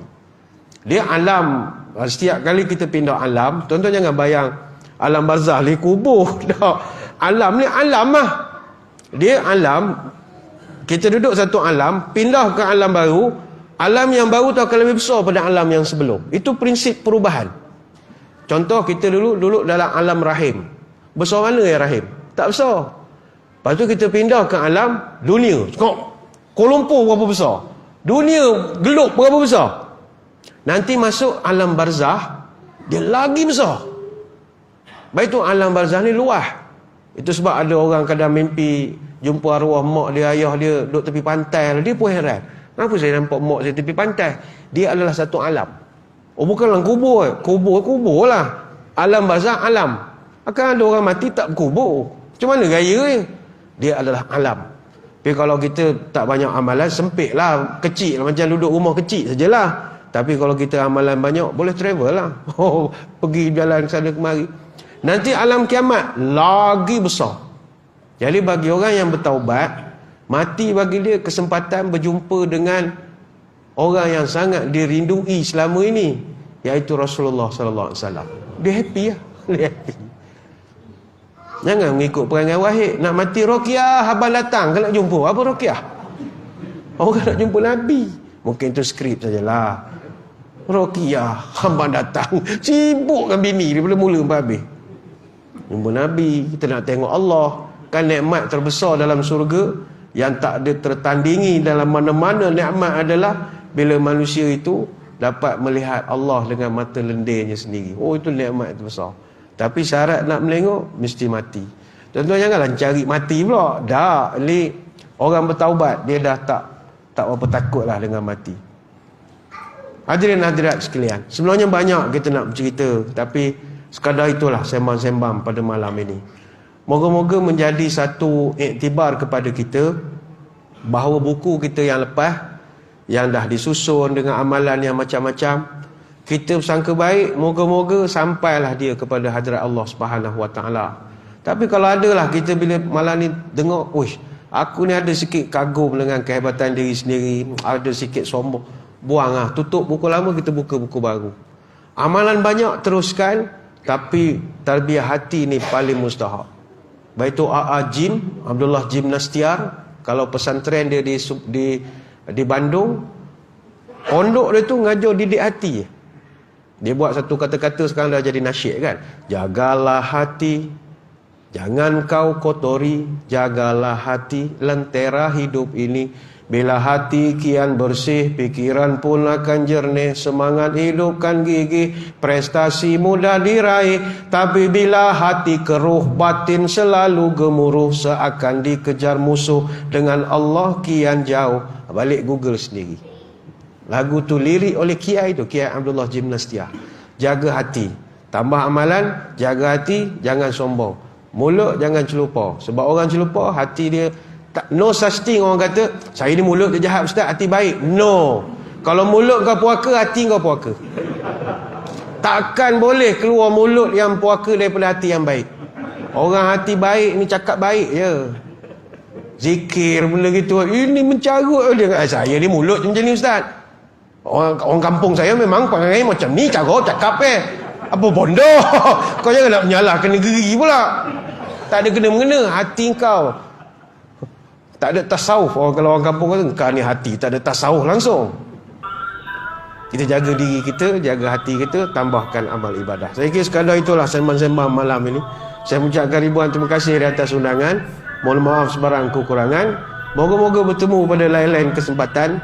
Dia alam, setiap kali kita pindah alam, tuan-tuan jangan bayang alam barzah ni kubur. Alam ni alam lah. Dia alam, kita duduk satu alam, pindah ke alam baru, alam yang baru tu akan lebih besar pada alam yang sebelum. Itu prinsip perubahan. Contoh kita dulu dalam alam rahim. Besar mana ya rahim? Tak besar. Lepas tu kita pindah ke alam dunia. Kuala Lumpur berapa besar? Dunia gelap berapa besar? Nanti masuk alam barzah, dia lagi besar. Baik tu alam barzah ni luas. Itu sebab ada orang kadang mimpi jumpa arwah mak dia, ayah dia duduk tepi pantai. Dia pun heran. Kenapa saya nampak mak saya tepi pantai? Dia adalah satu alam. Bukanlah kubur. Kubur lah. Alam barzah, alam. Akan ada orang mati tak berkubur. Macam mana gaya ni? Dia adalah alam. Tapi kalau kita tak banyak amalan, sempit lah, kecil lah. Macam duduk rumah kecil sajalah. Tapi kalau kita amalan banyak, boleh travel lah. Pergi jalan sana kemari. Nanti alam kiamat lagi besar. Jadi bagi orang yang bertaubat, mati bagi dia kesempatan berjumpa dengan orang yang sangat dirindui selama ini, iaitu Rasulullah sallallahu alaihi wasallam. Dia happy lah. Dia happy. Jangan mengikut perangai Wahid. Nak mati Rokiah, abang datang kan nak jumpa. Apa Rokiah? Orang nak jumpa Nabi. Mungkin tu skrip sajalah. Rokiah, abang datang. Sibuk dengan bini daripada mula sampai habis. Jumpa Nabi, kita nak tengok Allah. Kan nikmat terbesar dalam surga yang tak ada tertandingi dalam mana-mana nikmat adalah bila manusia itu dapat melihat Allah dengan mata lendirnya sendiri. Itu nikmat terbesar. Tapi syarat nak melengok mesti mati. Tuan-tuan janganlah cari mati pula. Dah, ni orang bertaubat, dia dah tak apa takutlah dengan mati. Hadirin hadirat sekalian, sebenarnya banyak kita nak bercerita, tapi Sekadar itulah sembang-sembang pada malam ini. Moga-moga menjadi satu iktibar kepada kita bahawa buku kita yang lepas, yang dah disusun dengan amalan yang macam-macam, kita bersangka baik, moga-moga sampailah dia kepada hadrat Allah Subhanahu Wa Taala. Tapi kalau adalah kita bila malam ni dengar, uish, aku ni ada sikit kagum dengan kehebatan diri sendiri, ada sikit sombong, buang lah, tutup buku lama, kita buka buku baru. Amalan banyak teruskan, tapi tarbiyah hati ni paling mustahak. Baik itu Jim, Abdullah Jim Nastiar, kalau pesantren dia di Bandung, pondok dia tu ngajar didik hati. Dia buat satu kata-kata sekarang dah jadi nasyid kan. Jagalah hati, jangan kau kotori, jagalah hati, lentera hidup ini. Bila hati kian bersih, pikiran pun akan jernih, semangat hidup kan gigih, prestasi mudah diraih. Tapi bila hati keruh, batin selalu gemuruh, seakan dikejar musuh, dengan Allah kian jauh. Balik Google sendiri. Lagu tu lirik oleh Kiai tu, Kiai Abdullah Jim Nastiar. Jaga hati, tambah amalan, jaga hati, jangan sombong. Mulut jangan celupar. Sebab orang celupar, hati dia tak, no such thing. Orang kata, saya ni mulut dia jahat ustaz, hati baik. No. Kalau mulut kau puaka, hati kau puaka. Takkan boleh keluar mulut yang puaka daripada hati yang baik. Orang hati baik ni cakap baik je. Zikir benda gitu. Ini mencarut dia. Saya ni mulut macam ni ustaz. Orang kampung saya memang perangai macam ni, cara cakap apa bodoh. Kau jangan nak menyalahkan negeri pula. Tak ada kena-mengena. Hati kau tak ada tasawuf. Kalau orang kampung kata, kau ni hati tak ada tasawuf langsung. Kita jaga diri kita, jaga hati kita, tambahkan amal ibadah. Saya kira sekadar itulah sembang-sembang malam ini. Saya mengucapkan ribuan terima kasih di atas undangan. Mohon maaf sebarang kekurangan. Moga-moga bertemu pada lain-lain kesempatan.